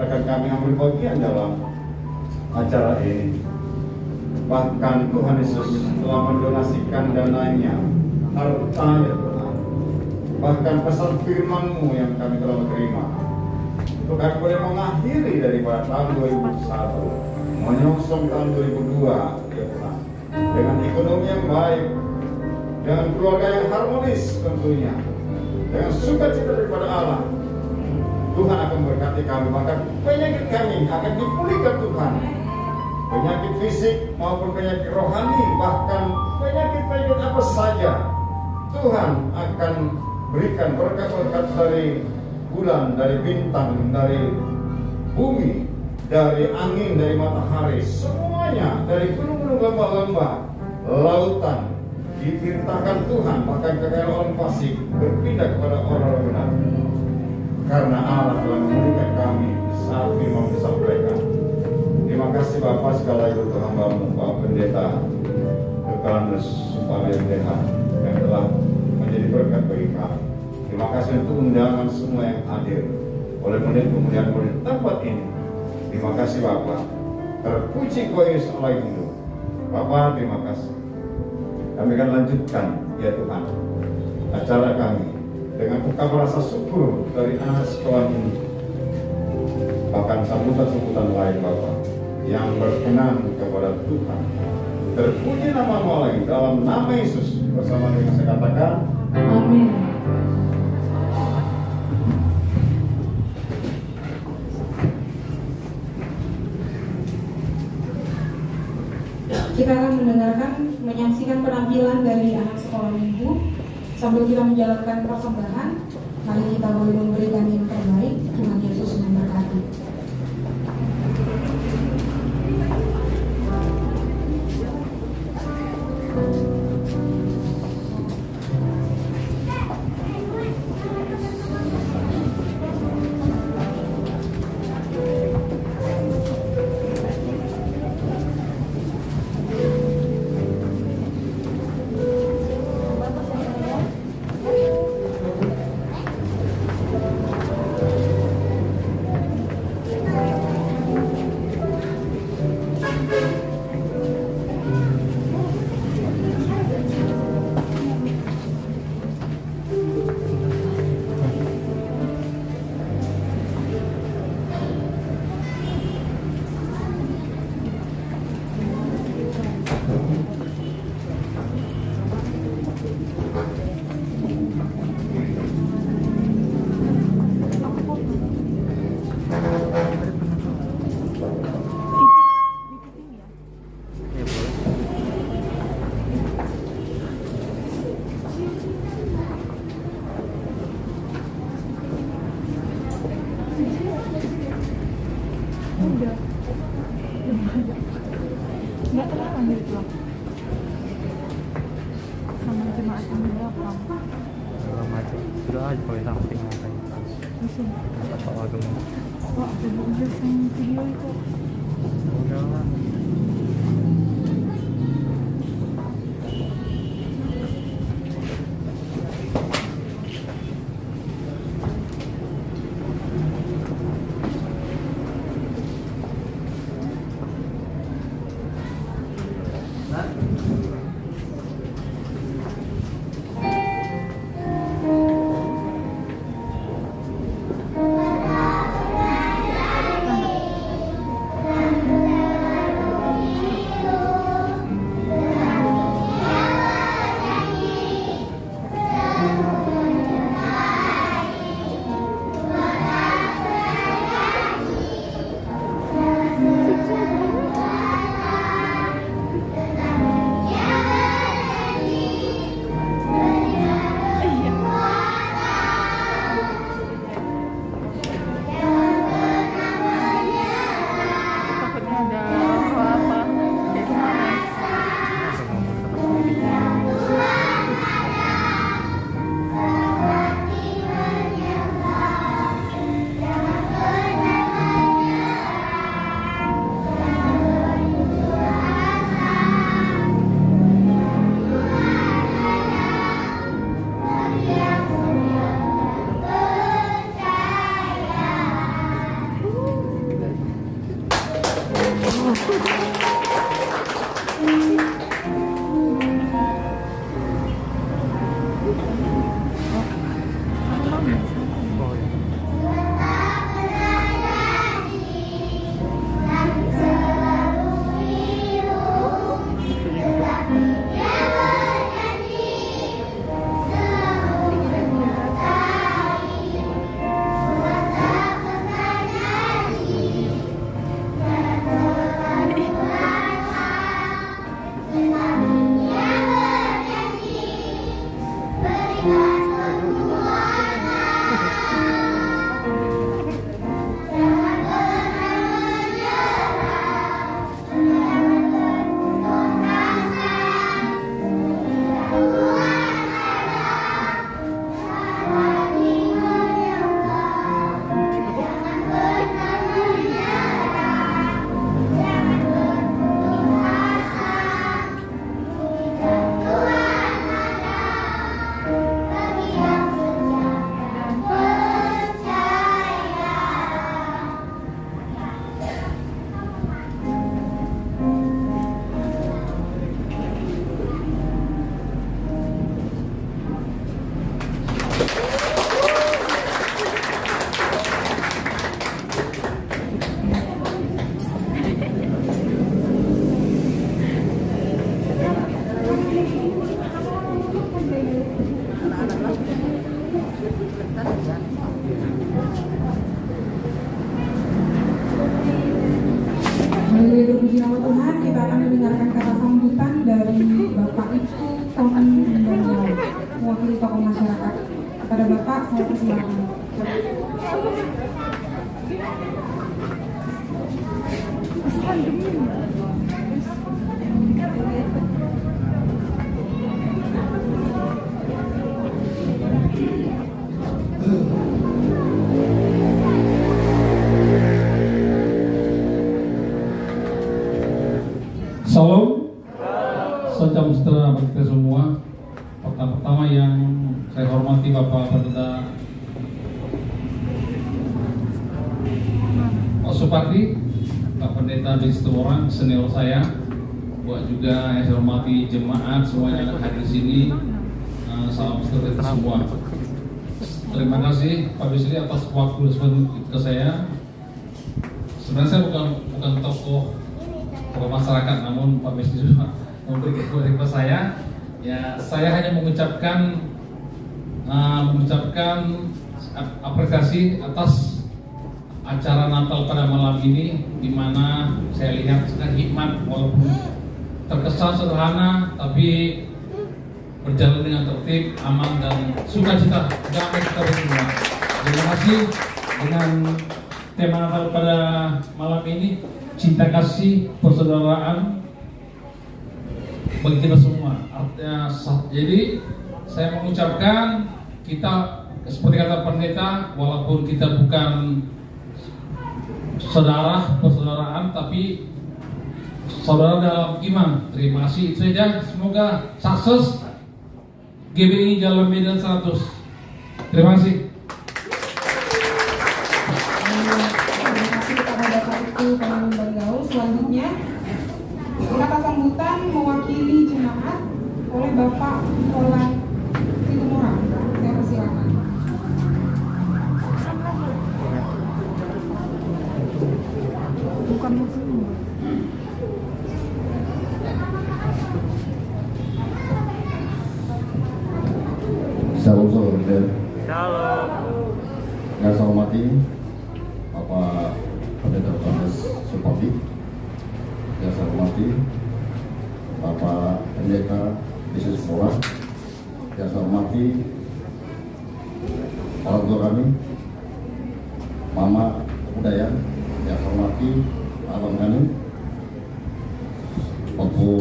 rekan kami ambil bagian dalam acara ini. Bahkan Tuhan Yesus telah mendonasikan dananya, hartanya Tuhan. Bahkan pesan firman-Mu yang kami telah terima, untuk kami boleh mengakhiri daripada tahun 2001, menyongsong tahun 2002, ya Tuhan. Dengan ekonomi yang baik, dengan keluarga yang harmonis tentunya, dengan sukacita daripada Allah. Tuhan akan memberkati kami, bahkan penyakit kami akan dipulihkan Tuhan. penyakit fisik maupun penyakit rohani, bahkan penyakit-penyakit apa saja, Tuhan akan berikan berkat-berkat dari bulan, dari bintang, dari bumi, dari angin, dari matahari, semuanya, dari gunung-gunung, lembah-lembah, lautan, diperintahkan Tuhan, bahkan kekayaan orang fasik berpindah kepada orang benar. Karena Allah telah memberikan kami saat firman disampaikan. Terima kasih Bapak, segala itu hamba-Mu, Bapak Pendeta Yohanes Suparyodeha yang telah menjadi berkat bagi kami. Terima kasih untuk undangan semua yang hadir oleh kemudian tempat ini. Terima kasih Bapak. Terpuji Kau Yesus Allah yang hidup. Bapak, terima kasih. Kami akan lanjutkan ya Tuhan acara kami dengan ungkapan rasa syukur dari anak sekolah ini, bahkan sambutan-sambutan lain Bapak yang berkenan kepada Tuhan. Terpuji nama-Mu lagi dalam nama Yesus, bersama dengan saya katakan Amin. Kita akan menyaksikan penampilan dari anak sekolah minggu. Sambil kita menjalankan persembahan, mari kita boleh memberikan yang terbaik. Tuhan Yesus memberkati. Nggak terlalu gitu sama jemaat yang di belakang. Sudah aja pakai samping makanya Di sini. atau agama. Wah, ada udah yang video itu. Udah lah. Kepada Bapak saya persilakan. Salam, salam sejahtera bagi kita semua. Pertama yang saya hormati Bapak Pendeta Pak Supardi, Pak Pendeta di situ orang senior saya. Buat juga yang saya hormati jemaat semuanya yang hadir di sini. Salam sejahtera kita semua. Terima kasih Pak Bisri atas waktu ke saya. Sebenarnya saya bukan tokoh masyarakat, namun Pak Bisri juga memberikan kepada saya. Ya, saya hanya mengucapkan apresiasi atas acara Natal pada malam ini, di mana saya lihat sangat hikmat, walaupun terkesan sederhana, tapi berjalan dengan tertib, aman dan sukacita damai kita semua. Terima kasih dengan tema Natal pada malam ini, cinta kasih persaudaraan bagi kita semua. Artinya, jadi saya mengucapkan kita seperti kata pendeta, walaupun kita bukan persaudaraan, tapi saudara dalam iman. Terima kasih, itu saja. Semoga sukses GBI Jalan Medan 100. Terima kasih. Terima kasih kepada Bapak Ibu Pemimpin Bergaul. Selanjutnya kata sambutan mewakili jemaat oleh Bapak Roland Situmorang. Saya persilakan. Bukan muslim. Shalom saudara. Shalom. Yang saya hormati Bapak Pendeta Thomas Supardi, yang saya hormati Bapak Pendeta Yesus Mora, yang saya hormati orang tua kami, Mama Budaya, yang saya hormati Abang kami, Opo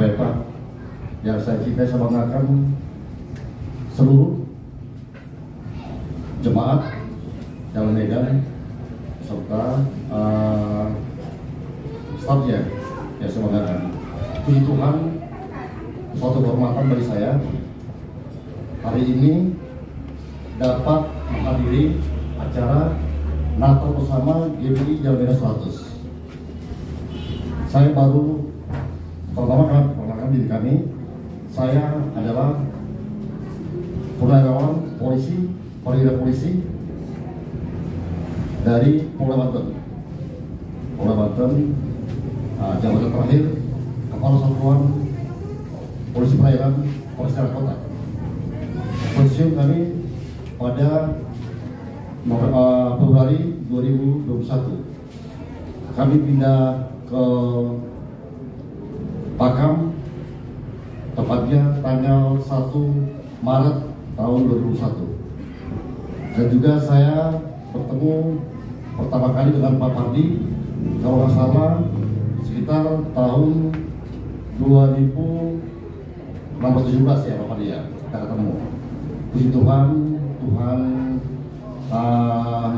Epa, yang saya cintai, saya banggakan seluruh jemaat Jalan Medan serta stafnya yang saya banggakan. Puji Tuhan, suatu kehormatan bagi saya hari ini dapat menghadiri acara Natal bersama GBI Jalan Medan 100. Saya baru perkenalkan diri kami. Saya adalah purnawirawan perwira polisi dari Polda Banten, jabatan terakhir Kepala Satuan Polisi Perairan Polres Jakarta Kota. Pensiun kami pada Februari 2021. Kami pindah ke Pakam, tepatnya tanggal 1 Maret tahun 2001. Dan juga saya bertemu pertama kali dengan Pak Pardi, kalau nggak salah sekitar tahun 2016-17 ya Pak Pardi ya, kita ketemu. Puji Tuhan, Tuhan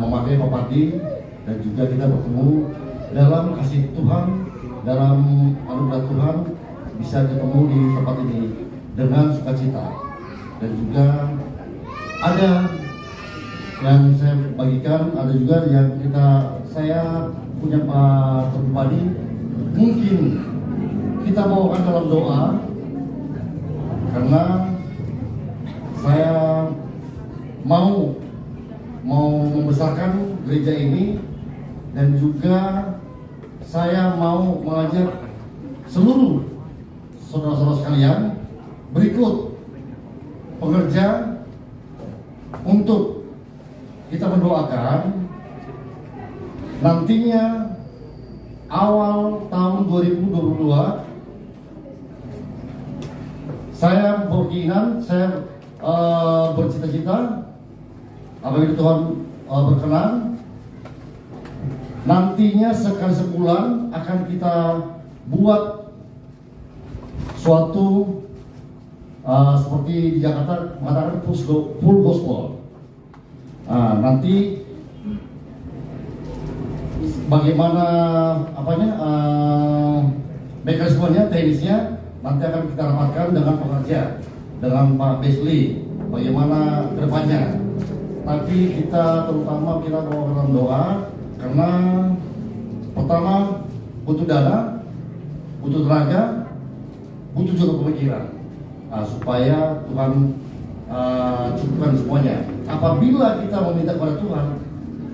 memakai Pak Pardi dan juga kita bertemu dalam kasih Tuhan, dalam anugerah Tuhan bisa ketemu di tempat ini dengan sukacita. Dan juga ada yang saya bagikan, ada juga yang saya punya Pak pribadi, mungkin kita bawakan dalam doa, karena saya mau membesarkan gereja ini, dan juga saya mau mengajak seluruh saudara-saudara sekalian berikut pengerja untuk kita mendoakan nantinya awal tahun 2022 Saya berkeinginan, saya bercita-cita apabila Tuhan berkenan, nantinya sekali sebulan akan kita buat suatu seperti di Jakarta mengatakan full gospel. Nanti bagaimana mekanismenya, teknisnya nanti akan kita rapatkan dengan pekerja, dengan Pak Besli, bagaimana kedepannya. Tapi kita terutama kita bawa dalam doa karena pertama butuh dana, butuh tenaga, butuh juga pemikiran supaya Tuhan cukupkan semuanya. Apabila kita meminta kepada Tuhan,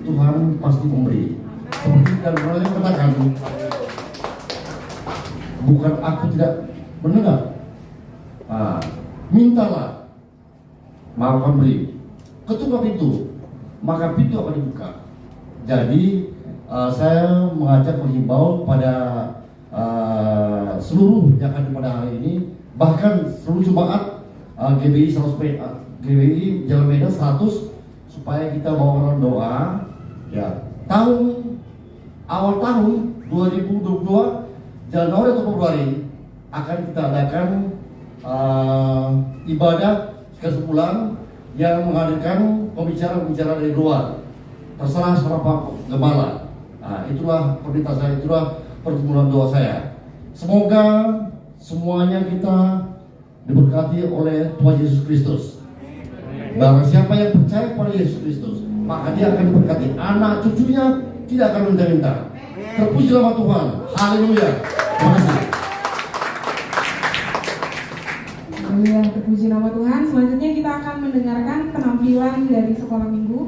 Tuhan pasti memberi. Seperti dan Rasulnya katakan, bukan aku tidak mendengar, mintalah, maka akan beri. Ketuk pintu, maka pintu akan dibuka. Jadi saya mengajak menghimbau pada seluruh yang ada pada hari ini, bahkan seluruh jemaat GBI 100 GBI Jalan Medan 100, supaya kita bawa doa ya. Awal tahun 2022 Januari atau Februari akan kita adakan ibadah sekali sebulan yang menghadirkan pembicara-pembicara dari luar, terserah sama Pak Gembala. Itulah perintah saya, itulah pergumulan doa saya. Semoga semuanya kita diberkati oleh Tuhan Yesus Kristus. Barang siapa yang percaya pada Yesus Kristus, maka dia akan diberkati. Anak cucunya tidak akan minta-minta. Terpuji nama Tuhan. Haleluya. Terima kasih. Haleluya, terpuji nama Tuhan. Selanjutnya kita akan mendengarkan penampilan dari sekolah minggu.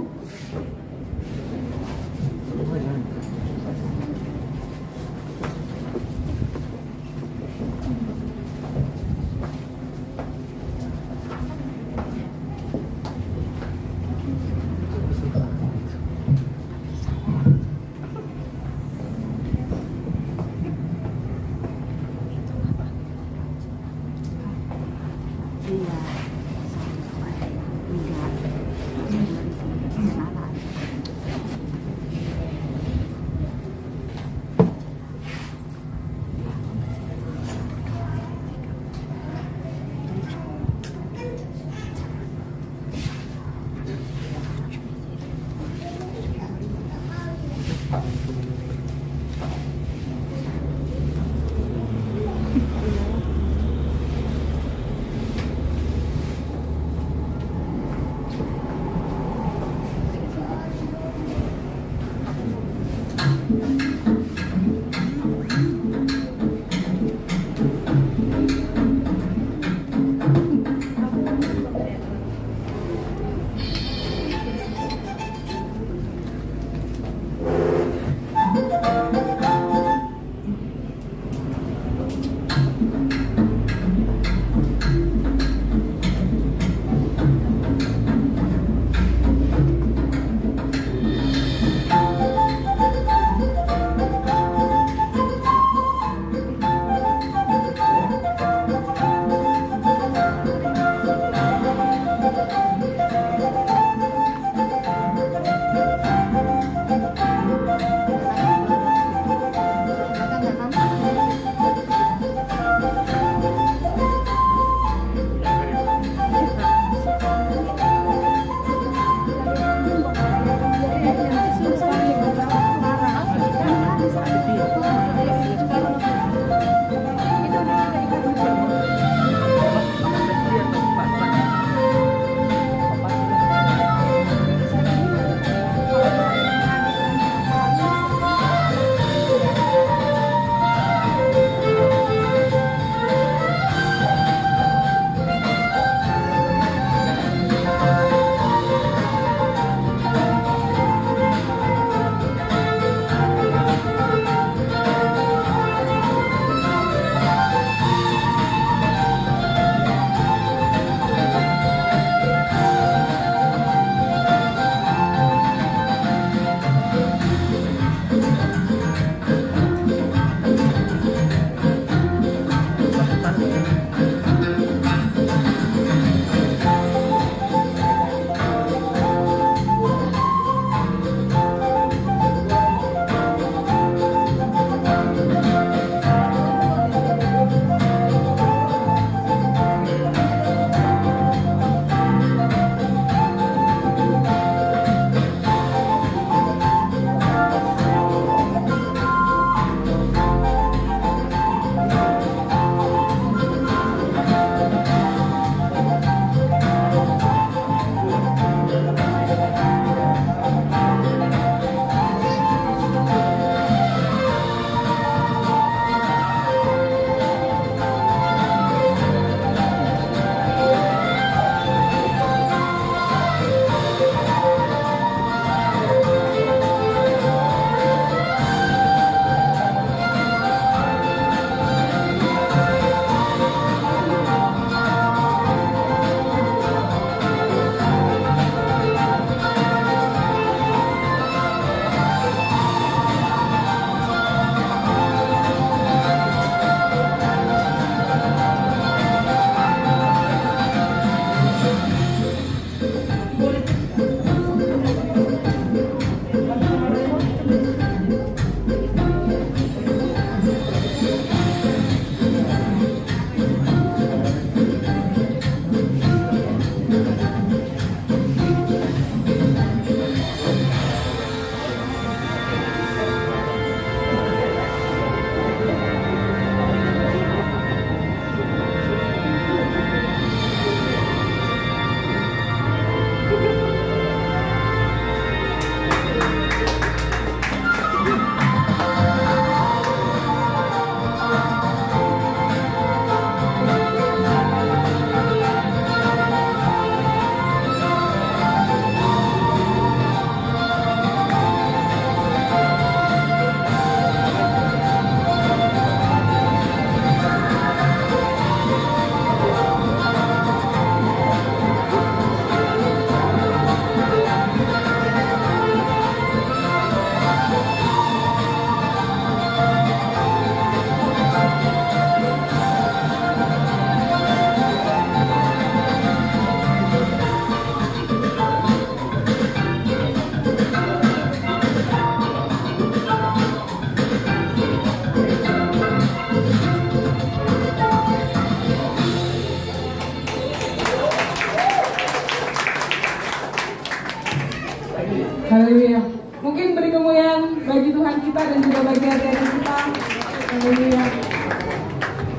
Haleluya.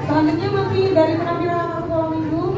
Selanjutnya masih dari penampilan anak sekolah minggu.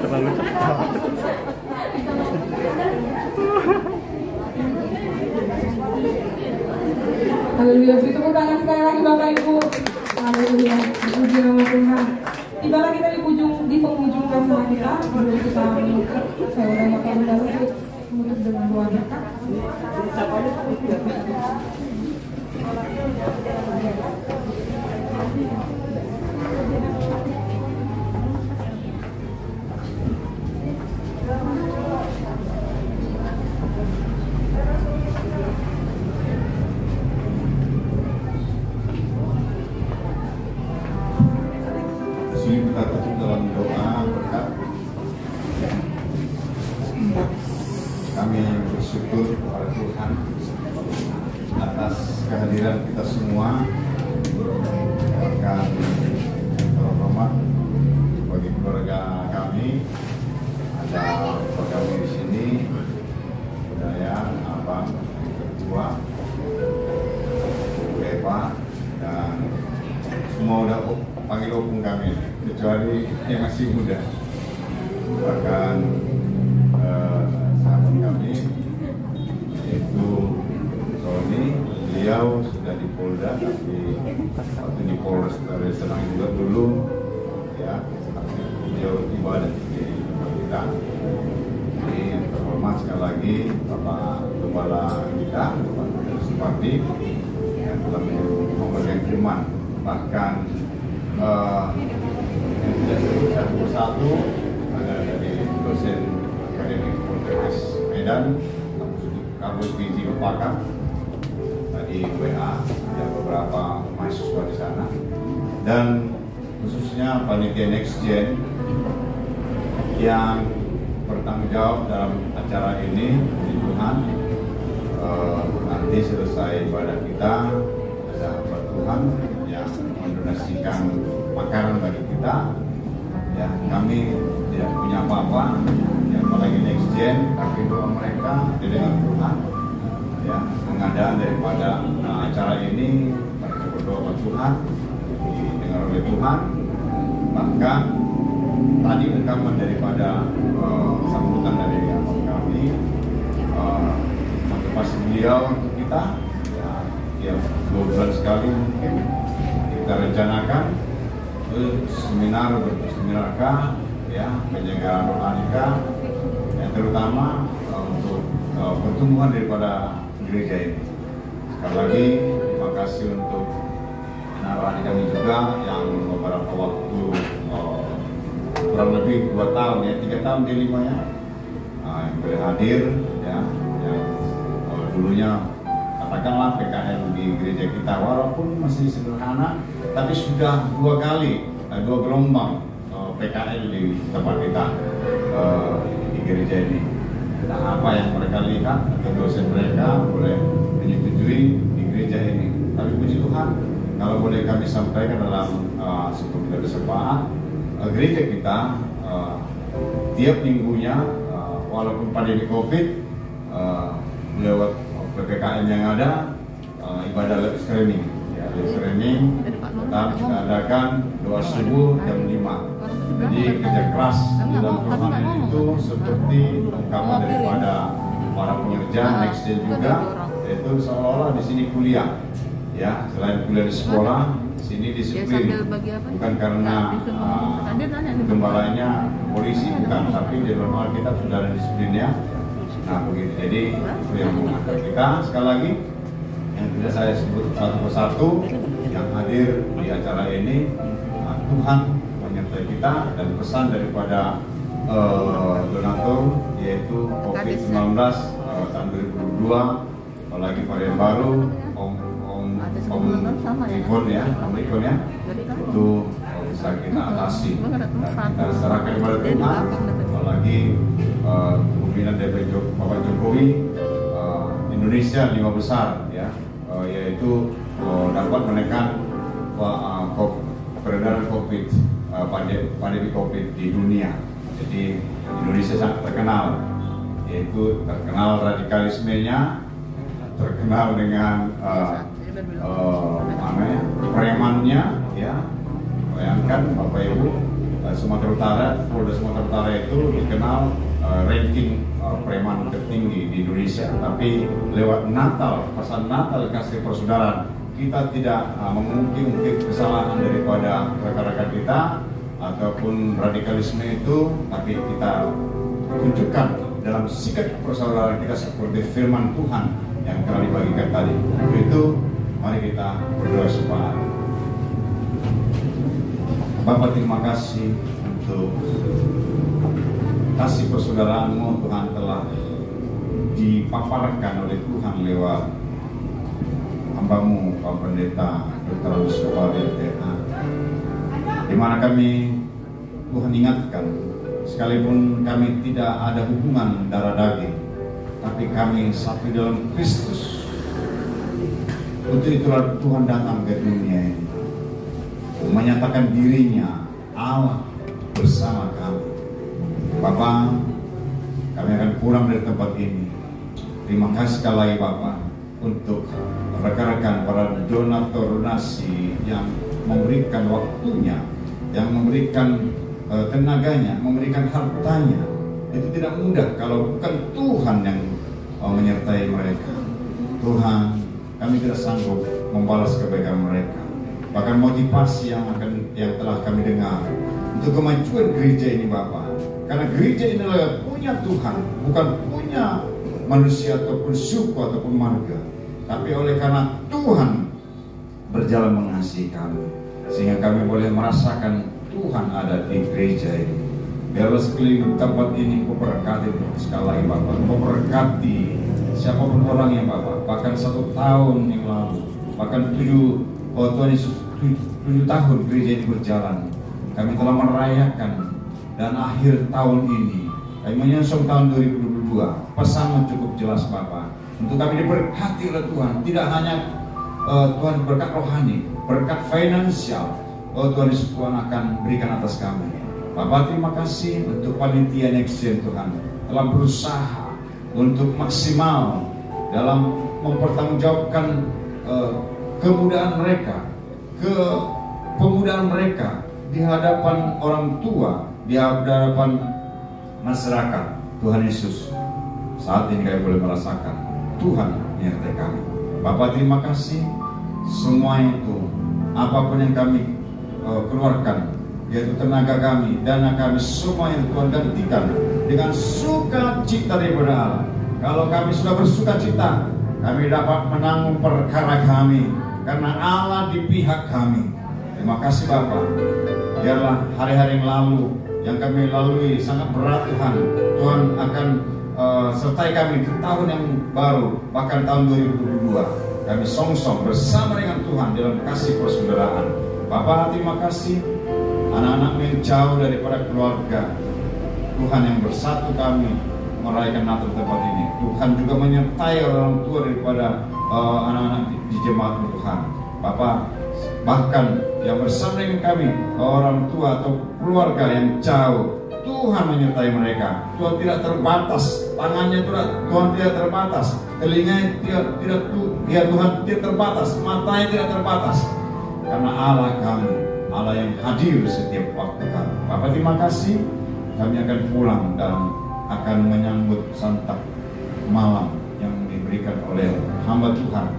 Terlalu cepat. Haleluya, beri tepuk tangan sekali lagi Bapak Ibu. Haleluya, puji nama Tuhan. Tibalah kita di penghujung acara kita. Sebelum kita menutup, saya udah Bapak Ibu menutup dengan doa berkat. Sini kita tutup dalam doa berkat. Kami bersyukur kepada Tuhan atas kehadiran kita semua. Bahkan terhormat bagi keluarga kami, ada keluarga kami di sini, budaya, abang, ketua, Eva, dan semua udah panggil opung kami, kecuali yang masih muda. Bahkan sahabat kami yaitu Sony, beliau sudah di Polda, tapi waktu di Polres Senang juga dulu, ya, beliau ibadah di tempat kita. Jadi terhormat sekali lagi Bapak Kepala kita, Bapak Supardi, yang telah memberikan firman. Bahkan yang tidak sebut satu persatu ada dari dosen akademik Poltekkes Medan, kampus Gizi Kepaka, tadi WA, ada beberapa mahasiswa di sana, dan khususnya panitia Next Gen yang bertanggung jawab dalam acara ini. Puji Tuhan, nanti selesai ibadah kita ada hamba Tuhan yang mendonasikan makanan bagi kita. Ya, kami tidak punya apa-apa, ya, apalagi Next Gen, tapi doa mereka didengar Tuhan. Ya, pengadaan daripada acara ini mereka berdoa kepada Tuhan, didengar oleh Tuhan. Bahkan tadi rekaman daripada sambutan dari abang kami, motivasi beliau untuk kita, ya 2 bulan sekali mungkin kita rencanakan seminar K, ya, penyelenggaraan rohani, yang terutama untuk pertumbuhan daripada gereja ini. Sekali lagi terima kasih untuk rohani kami juga yang beberapa waktu kurang lebih 2 tahun, ya, 3 tahun di 5 ya, yang boleh hadir, ya, yang dulunya katakanlah PKL di gereja kita, walaupun masih sederhana, tapi sudah 2 gelombang PKL di tempat kita di gereja ini. Nah, apa yang mereka lihat atau dosen mereka boleh menyetujui di gereja ini. Tapi puji Tuhan, kalau boleh kami sampaikan dalam sebelum kita bersepakat, gereja kita tiap minggunya, walaupun pandemi COVID, lewat PPKM yang ada, ibadah live streaming, ya, live streaming tetap kita adakan doa subuh jam 5. Jadi kerja keras di dalam rohani itu seperti ungkapan daripada para pengerja Next Gen juga, yaitu seolah-olah di sini kuliah, ya, selain kuliah di sekolah, di sini disiplin, bukan karena gembalanya polisi, bukan, tapi di dalam kita sudah ada disiplinnya. Nah begitu, jadi itu yang mengangkat kita. Sekali lagi, yang tidak saya sebut satu persatu yang hadir di acara ini, Tuhan menyertai kita, dan pesan daripada donatur yaitu COVID-19 tahun 2022, apalagi varian baru Omikron ya, itu bisa kita atasi dan kita serahkan kepada Tuhan. Apalagi kepemimpinan dari Bapak Jokowi, Indonesia 5 besar, ya, yaitu dapat menekan peredaran COVID, pandemi COVID di dunia. Jadi Indonesia sangat terkenal, yaitu terkenal radikalismenya, terkenal dengan premannya, ya. Bayangkan Bapak Ibu, Sumatera Utara, Polda Sumatera Utara itu dikenal ranking preman tertinggi di Indonesia, tapi lewat Natal, pesan Natal kasih persaudaraan, kita tidak mengungkit kesalahan daripada rekan-rekan kita ataupun radikalisme itu, tapi kita tunjukkan dalam sikap persaudaraan kita seperti firman Tuhan yang telah dibagikan tadi. Untuk itu, mari kita berdoa syafaat. Bapa, terima kasih untuk kasih persaudaraan-Mu Tuhan telah dipaparkan oleh Tuhan lewat hamba-Mu Pak Pendeta Dr. Anuswar LPA, di mana kami Tuhan ingatkan, sekalipun kami tidak ada hubungan darah daging, tapi kami satu dalam Kristus. Untuk itulah Tuhan datang ke dunia ini, menyatakan dirinya Allah bersama kami. Bapak, kami akan pulang dari tempat ini. Terima kasih sekali lagi Bapak untuk rekan-rekan para donatur donasi yang memberikan waktunya, yang memberikan tenaganya, memberikan hartanya. Itu tidak mudah kalau bukan Tuhan yang menyertai mereka. Tuhan, kami tidak sanggup membalas kebaikan mereka. Bahkan motivasi yang telah kami dengar untuk kemajuan gereja ini Bapak. Karena gereja ini adalah punya Tuhan, bukan punya manusia ataupun suku ataupun marga. Tapi oleh karena Tuhan berjalan mengasihi kami, sehingga kami boleh merasakan Tuhan ada di gereja ini. Biarlah sekeliling tempat ini Engkau berkati sekali lagi Bapak. Engkau berkati siapapun orangnya Bapak. Bahkan 1 tahun yang lalu, bahkan 7 tahun gereja ini berjalan, kami telah merayakan. Dan akhir tahun ini kami menyongsong tahun 2022. Pesan cukup jelas Bapak, untuk kami diberkati oleh Tuhan. Tidak hanya Tuhan berkat rohani, berkat finansial, Tuhan Yesus Tuhan akan berikan atas kami. Bapak, terima kasih untuk panitia Nextgen Tuhan telah berusaha untuk maksimal dalam mempertanggungjawabkan kemudahan mereka, kepemudaan mereka di hadapan orang tua, di hadapan masyarakat. Tuhan Yesus, saat ini kami boleh merasakan Tuhan menyertai kami. Bapak, terima kasih. Semua itu, apapun yang kami keluarkan, yaitu tenaga kami, dana kami, semua yang Tuhan gantikan dengan sukacita daripada Allah. Kalau kami sudah bersukacita, kami dapat menanggung perkara kami, karena Allah di pihak kami. Terima kasih Bapak. Biarlah hari-hari yang lalu yang kami lalui sangat berat Tuhan. Tuhan akan sertai kami di tahun yang baru, bahkan tahun 2022. Kami songsong bersama dengan Tuhan dalam kasih persaudaraan. Bapak, terima kasih. Anak-anak yang jauh daripada keluarga, Tuhan yang bersatu kami merayakan Natal tempat ini. Tuhan juga menyertai orang tua daripada anak-anak di jemaat Tuhan. Bapak, bahkan yang bersama dengan kami, orang tua atau keluarga yang jauh, Tuhan menyertai mereka. Tuhan tidak terbatas, tangannya Tuhan tidak terbatas, telinganya Tuhan tidak terbatas, matanya tidak terbatas. Karena Allah kami, Allah yang hadir setiap waktu kami. Bapak, terima kasih. Kami akan pulang dan akan menyambut santap malam yang diberikan oleh hamba Tuhan.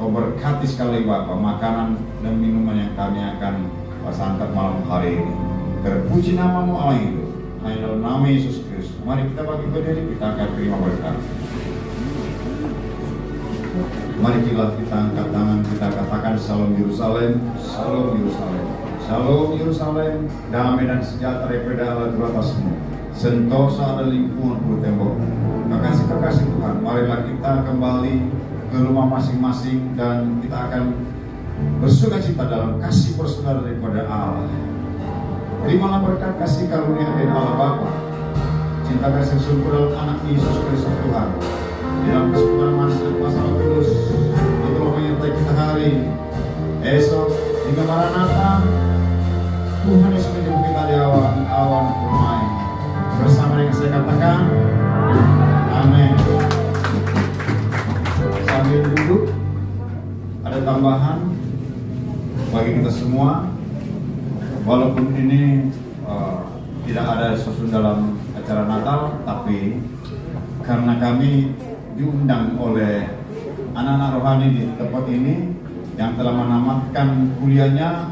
Kau berkati sekali Bapak makanan dan minuman yang kami akan santap malam hari ini. Terpuji namamu Allah itu. Hanya dalam nama Yesus Kristus. Mari kita bagi berdiri, kita akan terima berkat. Mari kita angkat tangan, kita katakan Shalom Yerusalem, Shalom Yerusalem, Shalom Yerusalem, damai dan sejahtera daripada Allah di atasmu. Sentosa ada lingkungan tembok. Kekasih Tuhan, marilah kita kembali ke rumah masing-masing dan kita akan bersukacita dalam kasih persaudaraan daripada Allah. Terimalah berkat kasih karunia dari Allah Bapa, cinta kasih sempurna dalam anak Yesus Kristus Tuhan, di dalam kesempurnaan manusia kuasa Roh Kudus yang telah menyertai kita hari ini, esok hingga Maranatha. Tuhan Yesus menjemput kita di awan permai. Bersama dengan saya katakan, amin. Sambil duduk, ada tambahan bagi kita semua. Walaupun ini tidak ada sesuatu dalam acara acara Natal, tapi karena kami diundang oleh anak-anak rohani di tempat ini yang telah menamatkan kuliahnya